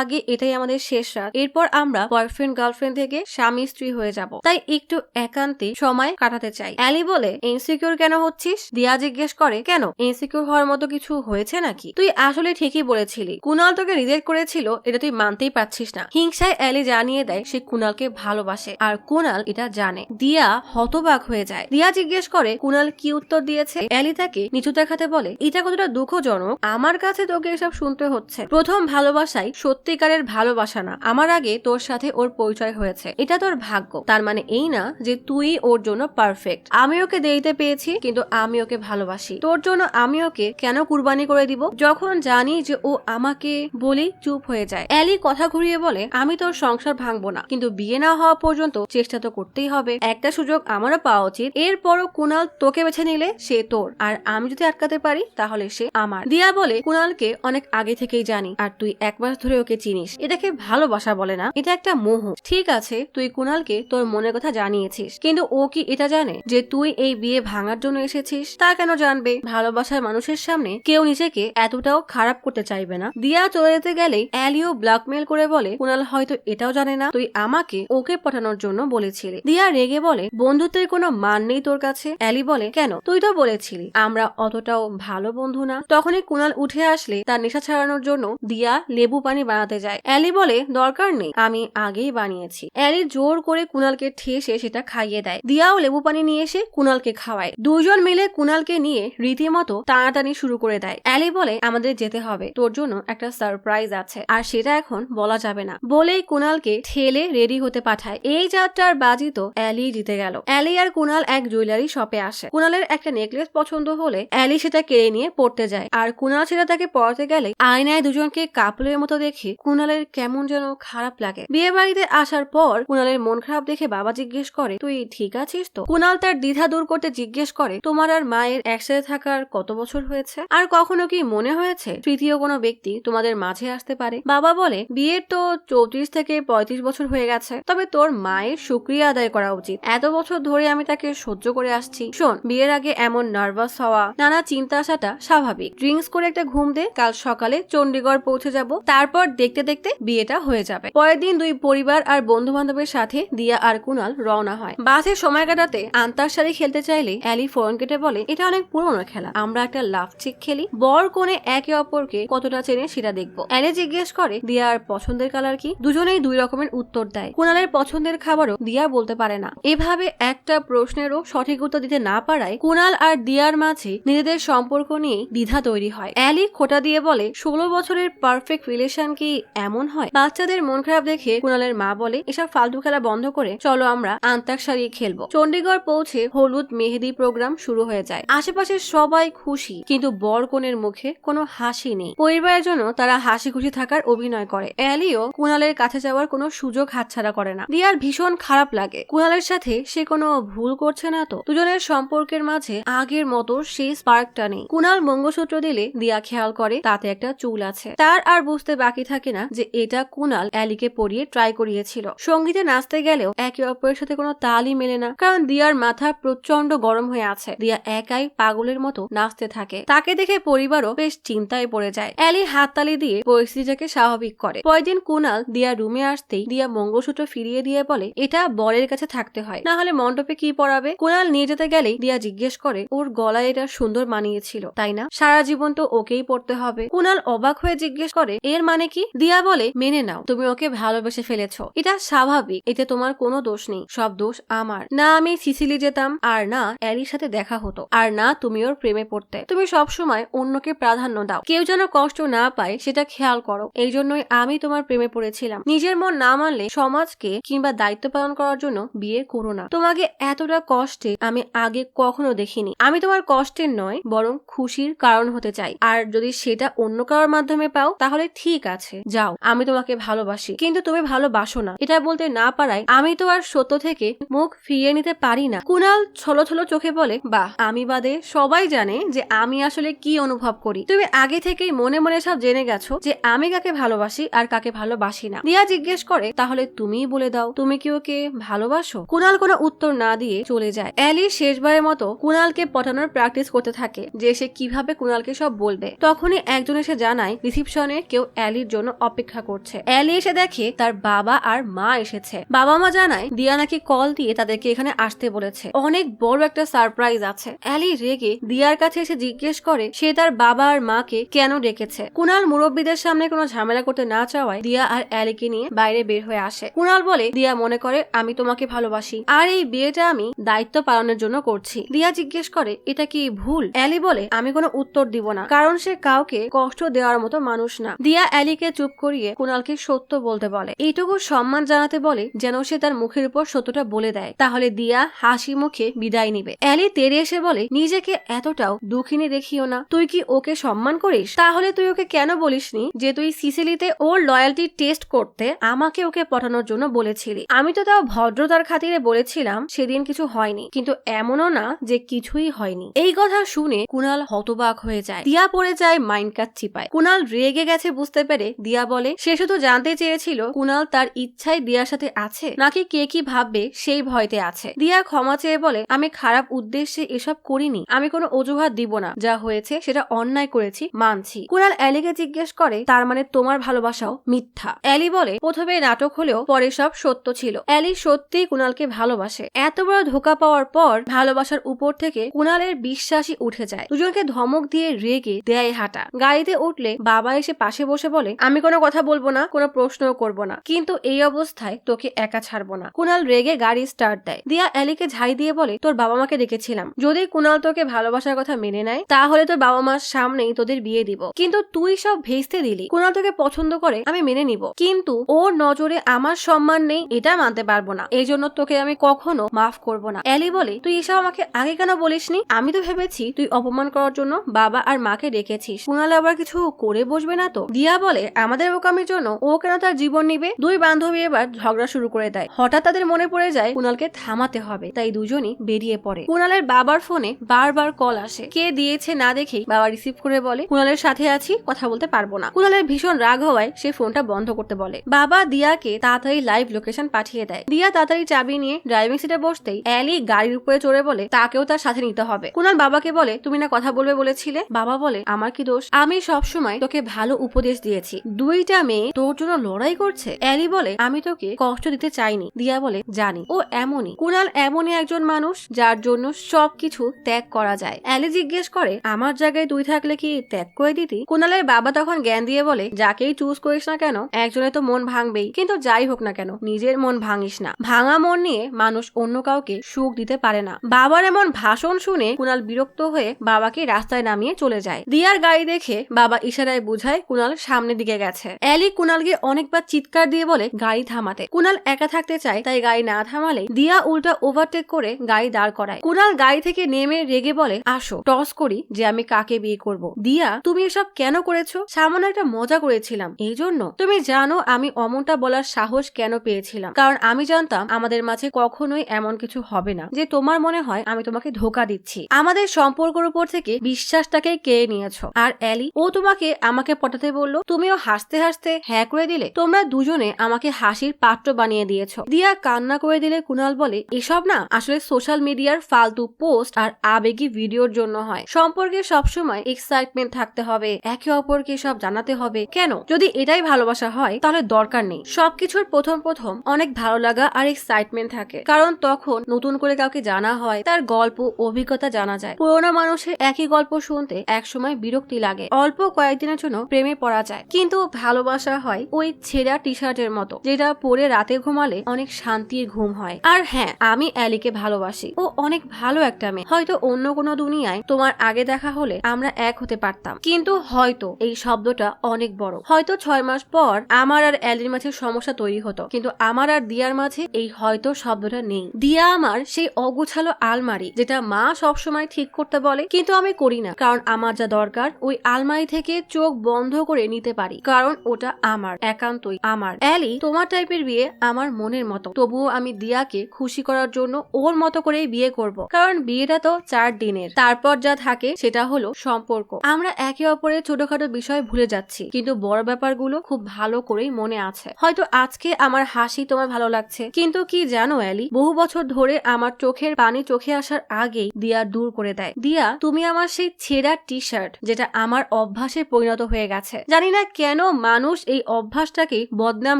আগে এটাই আমাদের শেষ রাত, এরপর আমরা বয়ফ্রেন্ড গার্লফ্রেন্ড থেকে স্বামী স্ত্রী হয়ে যাব, তাই একটু একান্তে সময় কাটাতে চাই। অ্যালি বলে ইনসিকিউর কেন হচ্ছিস? দিয়া জিজ্ঞেস করে কেন, ইনসিকিউর হওয়ার মতো কিছু হয়েছে নাকি? তুই আসলে ঠিকই বলেছিলি, কুনাল তোকে রিজেক্ট করেছিল, এটা তুই মানতেই পারছিস না। হিংসায় অ্যালি জানিয়ে দেয় সে কুনালকে ভালোবাসে, আর কুনাল এটা জানে। দিয়া হতবাক হয়ে যায়। দিয়া জিজ্ঞেস করে কুনাল কি উত্তর দিয়েছে। অ্যালি তাকে নিচু দেখাতে বলে এটা কতটা দুঃখজনক, আমার কাছে তোকে এসব শুনতে হচ্ছে। প্রথম ভালোবাসাই সত্যিকারের ভালোবাসা না, আমার আগে তোর সাথে ওর পরিচয় হয়েছে, এটা তোর ভাগ্য, তার মানে এই না যে তুই ওর জন্য পারফেক্ট। আমি ওকে দেরিতে পেয়েছি, কিন্তু আমি ওকে ভালোবাসি, তোর জন্য আমি ওকে কেন কুরবানি করে দিব? যখন জানি যে ও আমাকে বলি চুপ হয়ে যায়। অ্যালি কথা ঘুরিয়ে বলে আমি তোর সংসার ভাঙবো না, কিন্তু বিয়ে না হওয়া পর্যন্ত চেষ্টা তো করতেই হবে, একটা সুযোগ আমারও পাওয়া উচিত। এরপরও কুনাল তোকে বেছে নিলে সে তোর, আর আমি যদি আটকাতে পারি তাহলে সে আমার। দিয়া বলে কুনালকে অনেক আগে থেকেই জানি, আর তুই এক মাস ধরে ওকে চিনিস, এটাকে ভালোবাসা বলে না, এটা একটা মোহ। ঠিক আছে তুই কুনালকে তোর মনের কথা জানিয়েছিস, কিন্তু ও কি এটা জানে যে তুই এই বিয়ে ভাঙার জন্য এসেছিস? তা কেন জানবে? ভালোবাসার মানুষের সামনে কেউ নিজেকে এতটাও খারাপ করতে চাইবে না। দিয়া চলে যেতে গেলে অ্যালিও ব্ল্যাকমেল করে বলে কুনাল হয়তো এটাও জানে না তুই আমাকে ওকে পাঠানোর জন্য বলেছিলি। দিয়া রেগে বলে বন্ধুত্বের কোনো মান নেই তোর কাছে। অ্যালি বলে কেন, তুই তো বলেছিলি আমরা অতটাও ভালো বন্ধু না। তখনই কুনাল উঠে আসলে তার নেশা ছাড়ানোর জন্য দিয়া লেবু পানি বানাতে যায়। অ্যালি বলে দরকার নেই, আমি আগেই বানিয়েছি। অ্যালি জোর করে কুনালকে ঠেসে সেটা খাইয়ে দেয়। দিয়াও লেবু পানি নিয়ে এসে কুনালকে খাওয়ায়। দুজন মিলে কুনালকে নিয়ে রীতিমতো টানাটানি শুরু করে দেয়। অ্যালি বলে আমাদের যেতে হবে, তোর জন্য একটা সারপ্রাইজ আছে, আর সেটা এখন বলা যাবে না বলেই কুনালকে ঠেলে রেডি হতে পাঠায়। এই যাত্রার বাজি তো অ্যালি জিতে গেল। অ্যালি আর কুনাল এক জুয়েলারি শপে আসে। কুনালের একটা নেকলেস পছন্দ হলে অ্যালি সেটা কেড়ে নিয়ে পড়তে যায়, আর কুনাল সেটা তাকে পড়াতে গেলে আয়নায় দুজনকে কাপলের মতো দেখে কুনালের কেমন যেন খারাপ লাগে। বিয়ে বাড়িতে আসার পর কুনালের মন খারাপ দেখে বাবা জিজ্ঞেস করে তুই ঠিক আছিস তো? কুনাল তার দ্বিধা দূর করতে জিজ্ঞেস করে তোমার আর মায়ের একসাথে থাকার কত বছর হয়েছে? আর কখনো কি মনে হয়েছে তৃতীয় কোনো ব্যক্তি তোমাদের মাঝে আসতে পারে? বাবা বলে বিয়ের তো 34 থেকে 35 বছর হয়ে গেছে, তবে তোর মায়ের শুকরিয়া আদায় করা উচিত, এত বছর ধরে আমি তাকে সহ্য করে আসছি। শোন, বিয়ের আগে এমন নার্ভাস হওয়া, নানা চিন্তা আসাটা স্বাভাবিক। ড্রিঙ্কস করে একটা ঘুম দে, কাল সকালে চণ্ডীগড় পৌঁছে যাব, তারপর দেখতে দেখতে বিয়েটা হয়ে যাবে। পরের দিন দুই পরিবার আর বন্ধু বান্ধবের সাথে দিয়া আর কুনাল রওনা হয়। বাসে সময় কাটাতে আন্তাক্ষরী খেলতে চাইলে অ্যালি ফোন কেটে বলে এটা অনেক পুরনো খেলা, আমরা একটা লাভ চেক খেলি, বর কোণে একে অপরকে কতটা চেনে সেটা দেখবো। অ্যালি জিজ্ঞেস করে দিয়ার পছন্দের কালার কি? দুজনেই দুই রকমের উত্তর দেয়। কুনালের পছন্দের খাবারও দিয়া বলতে পারে না। এভাবে একটা প্রশ্নেরও সঠিক উত্তর দিতে না পারায় কুনাল আর দিয়ার মাঝে নিজেদের সম্পর্ক নিয়ে দ্বিধা তৈরি হয়। অ্যালি খোটা দিয়ে বলে 16 বছরের পারফেক্ট রিলেশন কি এমন হয়? বাচ্চাদের মন খারাপ দেখে কুনালের মা বলে এসব ফালতু খেলা বন্ধ করে চলো আমরা আন্তাক্ষরী খেলবো। চণ্ডীগড় পৌঁছে হলুদ মেহেদি প্রোগ্রাম শুরু হয়ে যায়। আশেপাশে সবাই খুশি, কিন্তু বর কনের মুখে কোনো হাসি নেই। পরিবারের জন্য তারা হাসি খুশি থাকার অভিনয় করে। অ্যালিও কুনালের কাছে যাওয়ার কোনো সুযোগ হাতছাড়া করে না। দিয়ার ভীষণ খারাপ লাগে, কুনালের সাথে সে কোনো ভুল করছে না তো? দুজনের সম্পর্কের মাঝে আগের মতো সেই স্পার্কটা নেই। কুনাল মঙ্গলসূত্র দিলে দিয়া খেয়াল করে তাতে একটা চুল আছে। তার আর বুঝতে বাকি থাকে না যে এটা কুনাল অ্যালিকে পরিয়ে ট্রাই করিয়েছিল। সঙ্গীতে নাচতে গেলেও একে অপরের সাথে কোনো তালই মেলে না, কারণ দিয়ার মাথা প্রচন্ড গরম হয়ে আছে। দিয়া একাই পাগলের মতো নাচতে থাকে। তাকে দেখে পরিবারও বেশ চিন্তায় পড়ে যায়। অ্যালি হাততালি দিয়ে পরিস্থিতিটাকে স্বাভাবিক করে। পরদিন কুনাল দিয়া রুমে আসতেই দিয়া মঙ্গলসূত্র ফিরিয়ে দিয়ে বলে এটা বরের কাছে থাকতে হয়, না হলে মণ্ডপে কি পরাবে? কুনাল নিয়ে যেতে গেলেই দিয়া জিজ্ঞেস করে ওর গলায় এটা সুন্দর মানিয়েছিল তাই না? সারা জীবন তো ওকেই পড়তে হবে। কুনাল অবাক হয়ে জিজ্ঞেস করে এর মানে কি? দিয়া বলে মেনে নাও, তুমি ওকে ভালোবেসে ফেলেছো, এটা স্বাভাবিক, এতে তোমার কোনো দোষ নেই, সব দোষ আমার। না আমি সিসিলি যেতাম, আর না অ্যালির সাথে দেখা হতো, আর না তুমি ওর প্রেমে পড়তে। তুমি সবসময় অন্যকে প্রাধান্য দাও, কেউ যেন কষ্ট না পায় সেটা খেয়াল করো। এই জন্যই আমি তোমার প্রেমে পড়েছিলাম। নিজের মন না মানলে সমাজকে কিংবা দায়িত্ব পালন করার জন্য বিয়ে করো না। তোমাকে এতটা কষ্টে আমি আগে কখনো দেখিনি। আমি তোমার কষ্টের নয় বরং খুশির কারণ হতে চাই, আর যদি সেটা অন্য কারোর মাধ্যমে পাও তাহলে ঠিক আছে, যাও, আমি তোমাকে ভালোবাসি, কিন্তু তুমি ভালোবাসো না। এটা বলতে না পারায় আমি তো আর সত্য থেকে মুখ ফিরিয়ে নিতে পারি না। কুনাল ছলো ছলো চোখে বলে বাহ, আমি বাদে সবাই জানে যে আমি আসলে কি অনুভব করি। তুমি আগে থেকেই মনে মনে সব জেনে গেছো যে আমি কাকে ভালোবাসি আর কাকে ভালোবাসি না। দিয়া জিজ্ঞেস করে তাহলে তুমিই বলে দাও, তুমি কি ওকে ভালোবাসো? কুনাল কোনো উত্তর না দিয়ে চলে যায়। অ্যালি শেষবারের মতো কুনালকে পটানোর প্র্যাকটিস করতে থাকে যে সে কিভাবে কুনালকে সব বলবে। তখনই একজন এসে জানায় রিসিপশনে কেউ অ্যালির জন্য অপেক্ষা করছে। অ্যালি এসে দেখে তার বাবা আর মা এসেছে। বাবা মা জানায় দিয়া নাকি কল দিয়ে তাদেরকে এখানে আসতে বলেছে, অনেক বড় একটা সারপ্রাইজ আছে। অ্যালি রেগে দিয়ার কাছে এসে জিজ্ঞেস করে সে তার বাবা আর মাকে কেন ডেকেছে। কুনাল মুরব্বীদের সামনে কোনো ঝামেলা করতে না চাওয়ায় দিয়া আর অ্যালিকে নিয়ে বাইরে বের হয়ে আসে। কুনাল বলে দিয়া মনে করে আমি তোমাকে ভালোবাসি, আর এই বিয়েটা আমি দায়িত্ব পালনের জন্য করছি। দিয়া জিজ্ঞেস করে এটা কি ভুল? অ্যালি বলে আমি কোনো উত্তর দিব না, কারণ সে কাউকে কষ্ট দেওয়ার মতো মানুষ না। দিয়া অ্যালিকে চুপ করিয়ে কুনালকে সত্য বলতে বলে, এইটুকু সম্মান জানাতে বলে যেন সে তার মুখের উপর সত্যটা বলে দেয়, তাহলে দিয়া হাসি মুখে বিদায় নিবে। অ্যালি তেরে এসে বলে নিজেকে এতটাও দুঃখিনী দেখিও না, তুই কি ওকে সম্মান করিস? তাহলে তুই ওকে কেন বলিসনি যে তুই সিসিলিতে ওর লয়্যালটি টেস্ট করতে আমাকে ওকে পাঠানোর জন্য বলেছিলি? আমি তো তাও ভদ্রতার খাতিরে বলেছিলাম, সেদিন কিছু হয়নি, কিন্তু এমনও না যে কিছুই হয়নি। এই কথা শুনে কুনাল হতবাক হয়ে যায়। দিয়া পড়ে যায় মাইন্ড কাট চিপায়। কুনাল রেগে গেছে বুঝতে পেরে দিয়া বলে সে শুধু জানতে চেয়েছিল কুনাল তার ইচ্ছায় দিয়ার সাথে আছে নাকি কে কি ভাববে সেই ভয়তে আছে। দিয়া ক্ষমা চেয়ে বলে আমি খারাপ উদ্দেশ্যে এসব করিনি, আমি কোনো অজুহাত দিব না, যা হয়েছে সেটা অন্যায় করেছি, মানছি। কুনাল অ্যালিকে জিজ্ঞেস করে তার মানে তোমার ভালোবাসাও মিথ্যা? অ্যালি বলে প্রথমে নাটক হলেও পরে সব সত্য ছিল। অ্যালি সত্যিই কুনালকে ভালোবাসে। এত বড় ধোঁকা পাওয়ার পর ভালোবাসার উপর থেকে কুনালের বিশ্বাসই উঠে যায়। দুজনকে ধমক দিয়ে রেগে দেয় হাঁটা। গাড়িতে উঠলে বাবা এসে পাশে বসে বলে আমি কোনো কথা বলবো না, কোনো প্রশ্নও করবো না, কিন্তু এই অবস্থায় তোকে একা ছাড়বো না। কুনাল রেগে গাড়ি স্টার্ট দেয়। দিয়া অ্যালিকে ঝাড়ি দিয়ে বলে তোর বাবা মাকে ডেকেছিলাম, যদি কুনাল তোকে ভালোবাসার কথা মেনে নেয় তাহলে তোর বাবা মার সামনেই তোদের বিয়ে দিব, কিন্তু তুই সব ভেস্তে দিলি। কুনাল তোকে পছন্দ করে আমি মেনে নিব, কিন্তু ওর নজরে আমার সম্মান নেই এটা মানতে পারবো না, এই জন্য তোকে আমি কখনো মাফ করবো না। অ্যালি বলে তুই এসব আমাকে আগে কেন বলিসনি? আমি তো ভেবেছি তুই অপমান করার জন্য বাবা আর মাকে ডেকেছিস, কুনাল আবার কিছু করে বসবে না তো? দিয়া বলে আমাদের বোকামির জন্য ও কেন তার জীবন নিবে? দুই বান্ধবী এবার ঝগড়া শুরু করে দেয়। হঠাৎ তাদের মনে পড়ে যায় কুনালকে থামাতে হবে, তাই দুজনই বেরিয়ে পড়ে। কুনালের বাবার ফোনে বারবার কল আসে, কে দিয়েছে না দেখেই বাবা রিসিভ করে বলে কুনালের সাথে আছি, কথা বলতে পারবো না। কুনালের ভীষণ রাগ হওয়ায় সে ফোনটা বন্ধ করতে বলে। বাবা দিয়াকে তাড়াতাড়ি লাইভ লোকেশন পাঠিয়ে দেয়। দিয়া তাড়াতাড়ি চাবি নিয়ে ড্রাইভিং সিটে বসতেই অ্যালি গাড়ির উপরে চড়ে বলে তাকেও তার সাথে নিতে হবে। কুনাল বাবাকে বলে তুমি না কথা বলবে বলেছিলে। বাবা বলে আমার কি দোষ, আমি সবসময় তোকে ভালো উপদেশ দিয়েছি, দুইটা মেয়ে তোর জন্য লড়াই করছে। অ্যালি বলে আমি তোকে কষ্ট দিতে চাইনি। দিয়া বলে জানি, ও এমনই। কুনাল এমনই একজন মানুষ যার জন্য সবকিছু ত্যাগ করা যায়। অ্যালি জিজ্ঞেস করে আমার জায়গায় তুই থাকলে কি ত্যাগ করে দিতি? কুনালের বাবা তখন জ্ঞান দিয়ে বলে যাকেই চুজ করিস না কেন একজনের তো মন ভাঙবেই, কিন্তু যাই হোক না কেন নিজের মন ভাঙিস না। ভাঙা মন নিয়ে মানুষ অন্য কাউকে সুখ দিতে পারে না। বাবার এমন ভাষণ শুনে কুনাল বিরক্ত হয়ে বাবাকে রাস্তায় নামিয়ে চলে যায়। দিয়ার গাড়ি দেখে বাবা ইশারায় বুঝায় কুনাল সামনের দিকে গেছে। অ্যালি কুনালকে অনেকবার চিৎকার দিয়ে বলে গাড়ি থামাতে। কুনাল একা থাকতে চায়, তাই গাড়ি না থামালে দিয়া উল্টা ওভারটেক করে গাড়ি দাঁড় করায়। কুনাল গাড়ি থেকে নেমে রেগে বলে আসো টস করি যে আমি কাকে বিয়ে করব। দিয়া তুমি এসব কেন করেছো? সামান্য একটা মজা করেছিলাম এই জন্য। তুমি জানো আমি অমনটা বলার সাহস কেন পেয়েছিলাম? কারণ আমি জানতাম আমাদের মাঝে কখনোই এমন কিছু হবে না যে তোমার মনে হয় আমি তোমাকে ধোকা দিচ্ছি। আমাদের সম্পর্কের উপর থেকে বিশ্বাসটাকে কেড়ে নিয়েছো। আর অ্যালি ও তোমাকে আমাকে পটাতে বললো, তুমিও হাসতে হাসতে হ্যাঁ করে দিলে। তোমরা দুজনে আমাকে হাসির পাত্র বানিয়ে দিয়েছো। দিয়া কান্না করে দিলে কুনাল বলে এসব না আসলে সোশ্যাল মিডিয়ার ফালতু পোস্ট আর আবেগী ভিডিওর জন্য হয়। সম্পর্কে সবসময় এক্সাইটমেন্ট থাকতে হবে, একে অপরকে সব জানাতে হবে। কেন? যদি এটাই ভালোবাসা হয় তাহলে দরকার নেই। সবকিছুর প্রথম প্রথম অনেক ভালো লাগা আর এক্সাইটমেন্ট থাকে, কারণ তখন নতুন করে কাউকে জানা হয়, তার গল্প অভিজ্ঞতা জানা যায়। পুরোনো মানুষের একই গল্প শুনতে একসময় বিরক্তি লাগে, অল্প কয়েকদিনের জন্য প্রেমে পড়া যায়, কিন্তু ভালোবাসা হয় ওই ছেঁড়া টি শার্টের মতো যেটা পরে রাতে ঘুমালে অনেক শান্তির ঘুম হয়। আর হ্যাঁ, আমি অ্যালিকে ভালোবাসি, ও অনেক ভালো একটা মেয়ে। হয়তো অন্য কোনো দুনিয়ায় তোমার আগে দেখা হলে আমরা এক হতে পারতাম, কিন্তু হয়তো এই শব্দটা অনেক বড়। হয়তো 6 মাস পর আমার আর অ্যালির মাঝে সমস্যা তৈরি হতো, কিন্তু আমার আর দিয়ার মাঝে এই হয়তো শব্দটা নেই। দিয়া আমার সেই অগোছালো আলমারি যেটা মা সবসময় ঠিক করতে বলে, কিন্তু আমি করি না, কারণ আমার যা দরকার ওই আলমারি থেকে চোখ বন্ধ করে নিতে পারি, কারণ ওটা আমার, একান্তই আমার। অ্যালি তোমার টাইপের বিয়ে আমার মনের মতো, তবুও আমি দিয়াকে খুশি করার জন্য ওর মতো করেই বিয়ে করব, কারণ বিয়েটা তো 4 দিনের, তারপর যা থাকে সেটা হলো সম্পর্ক। আমরা একে অপরের ছোটখাটো বিষয় ভুলে যাচ্ছি, কিন্তু বড় ব্যাপারগুলো খুব ভালো করেই মনে আছে। হয়তো আজকে আমার হাসি তোমার ভালো লাগছে, কিন্তু কি জানো অ্যালি, বহু বছর ধরে আমার চোখের পানি চোখে আসার আগেই দিয়া দূর করে দেয়। দিয়া তুমি আমার সেই ছেঁড়া টি শার্ট যেটা আমার অভ্যাসে পরিণত হয়ে গেছে। জানি না কেন মানুষ এই অভ্যাসটাকে বদনাম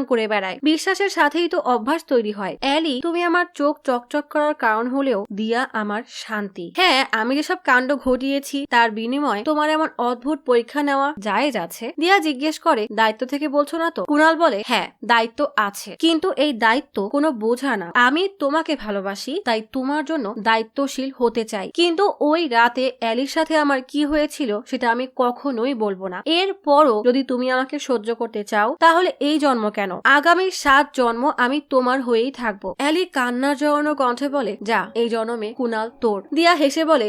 করে বেড়ায়, বিশ্বাসের সাথেই তো অভ্যাস তৈরি হয়। অ্যালি তুমি আমার চোখ চকচক করার কারণ হলেও দিয়া আমার শান্তি। হ্যাঁ, আমি যেসব কাণ্ড ঘটিয়েছি তার বিনিময়ে তোমার এমন অদ্ভুত পরীক্ষা নেওয়া জায়েজ আছে? দিয়া জিজ্ঞেস করে দায়িত্ব থেকে বলছো না তো? কুনাল বলে হ্যাঁ দায়িত্ব আছে, কিন্তু এই দায়িত্ব কোনো বোঝা না। আমি তোমাকে ভালোবাসি, তাই তোমার জন্য দায়িত্বশীল হতে চাই, কিন্তু ওই রাতে অ্যালির সাথে আমার কি হয়েছিল সেটা আমি কখনোই বলবো না। এরপরও যদি তুমি আমাকে সহ্য করতে চাও তাহলে এই জন্ম কেন, আগামী 7 জন্ম আমি তোমার হয়েই থাকবো। অ্যালি কান্নার জড়ানো কণ্ঠে বলে যা, এই জন্মে কুনাল তোর। দিয়া হেসে বলে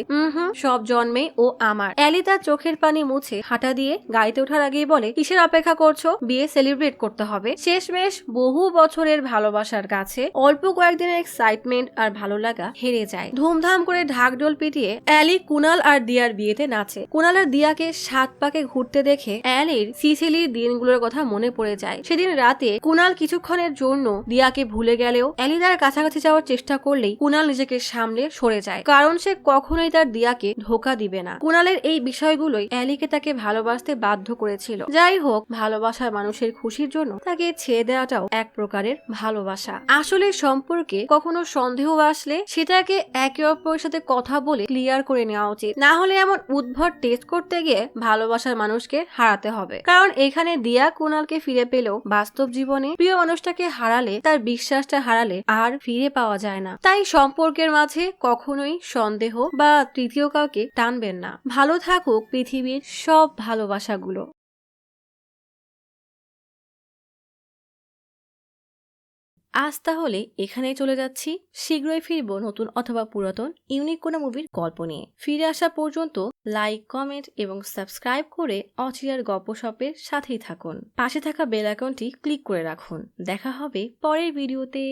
সব জন্মে ও আমার। অ্যালি তার চোখের পানি মুছে হাঁটা দিয়ে গাড়িতে ওঠার আগেই বলে কিসের অপেক্ষা করছো, বিয়ে সেলিব্রেট করতে হবে। শেষমেশ বহু বছরের ভালোবাসার কাছে অল্প কয়েকদিনের এক্সাইটমেন্ট আর ভালো লাগা হেরে যায়। ধুমধাম করে ঢাকঢোল পিটিয়ে অ্যালি কুনাল আর দিয়ার বিয়েতে নাচে। কুনাল আর দিয়াকে 7 পাকে ঘুরতে দেখে অ্যালির সিসিলির দিনগুলোর কথা মনে পড়ে যায়। সেদিন রাতে কুনাল কিছুক্ষণের জন্য দিয়াকে ভুলে গেলেও অ্যালি তার কাছাকাছি যাওয়ার চেষ্টা করলেই কুনাল নিজেকে সামলে সরে যায়, কারণ সে কখনোই তার দিয়াকে ধোকা দিবে না। কুনালের এই বিষয়গুলোই অ্যালিকে তাকে ভালোবাসতে বাধ্য করেছিল। যাই হোক, ভালোবাসার মানুষের খুশির জন্য তাকে ছেড়ে দেওয়াটাও এক প্রকারের ভালোবাসা। আসলে সম্পর্কে কখনো সন্দেহ আসলে সেটাকে একে অপরের সাথে কথা বলে ক্লিয়ার করে নেওয়া উচিত, না হলে এমন উদ্ভট টেস্ট করতে গিয়ে ভালোবাসার মানুষকে হারাতে হবে। কারণ এখানে দিয়া কুনালকে ফিরে পেলেও বাস্তব জীবনে প্রিয় মানুষটাকে হারালে, তার বিশ্বাসটা হারালে আর ফিরে পাওয়া যায় না। তাই সম্পর্কের মাঝে কখনোই সন্দেহ বা তৃতীয় কাউকে টানবেন না। ভালো থাকুক পৃথিবীর সব ভালোবাসাগুলো। আজ তাহলে এখানেই চলে যাচ্ছি। শীঘ্রই ফিরবো নতুন অথবা পুরাতন ইউনিক কোনো মুভির গল্প নিয়ে। ফিরে আসা পর্যন্ত লাইক, কমেন্ট এবং সাবস্ক্রাইব করে অচিরার গল্পসপের সাথেই থাকুন। পাশে থাকা বেল আইকনটি ক্লিক করে রাখুন। দেখা হবে পরের ভিডিওতে।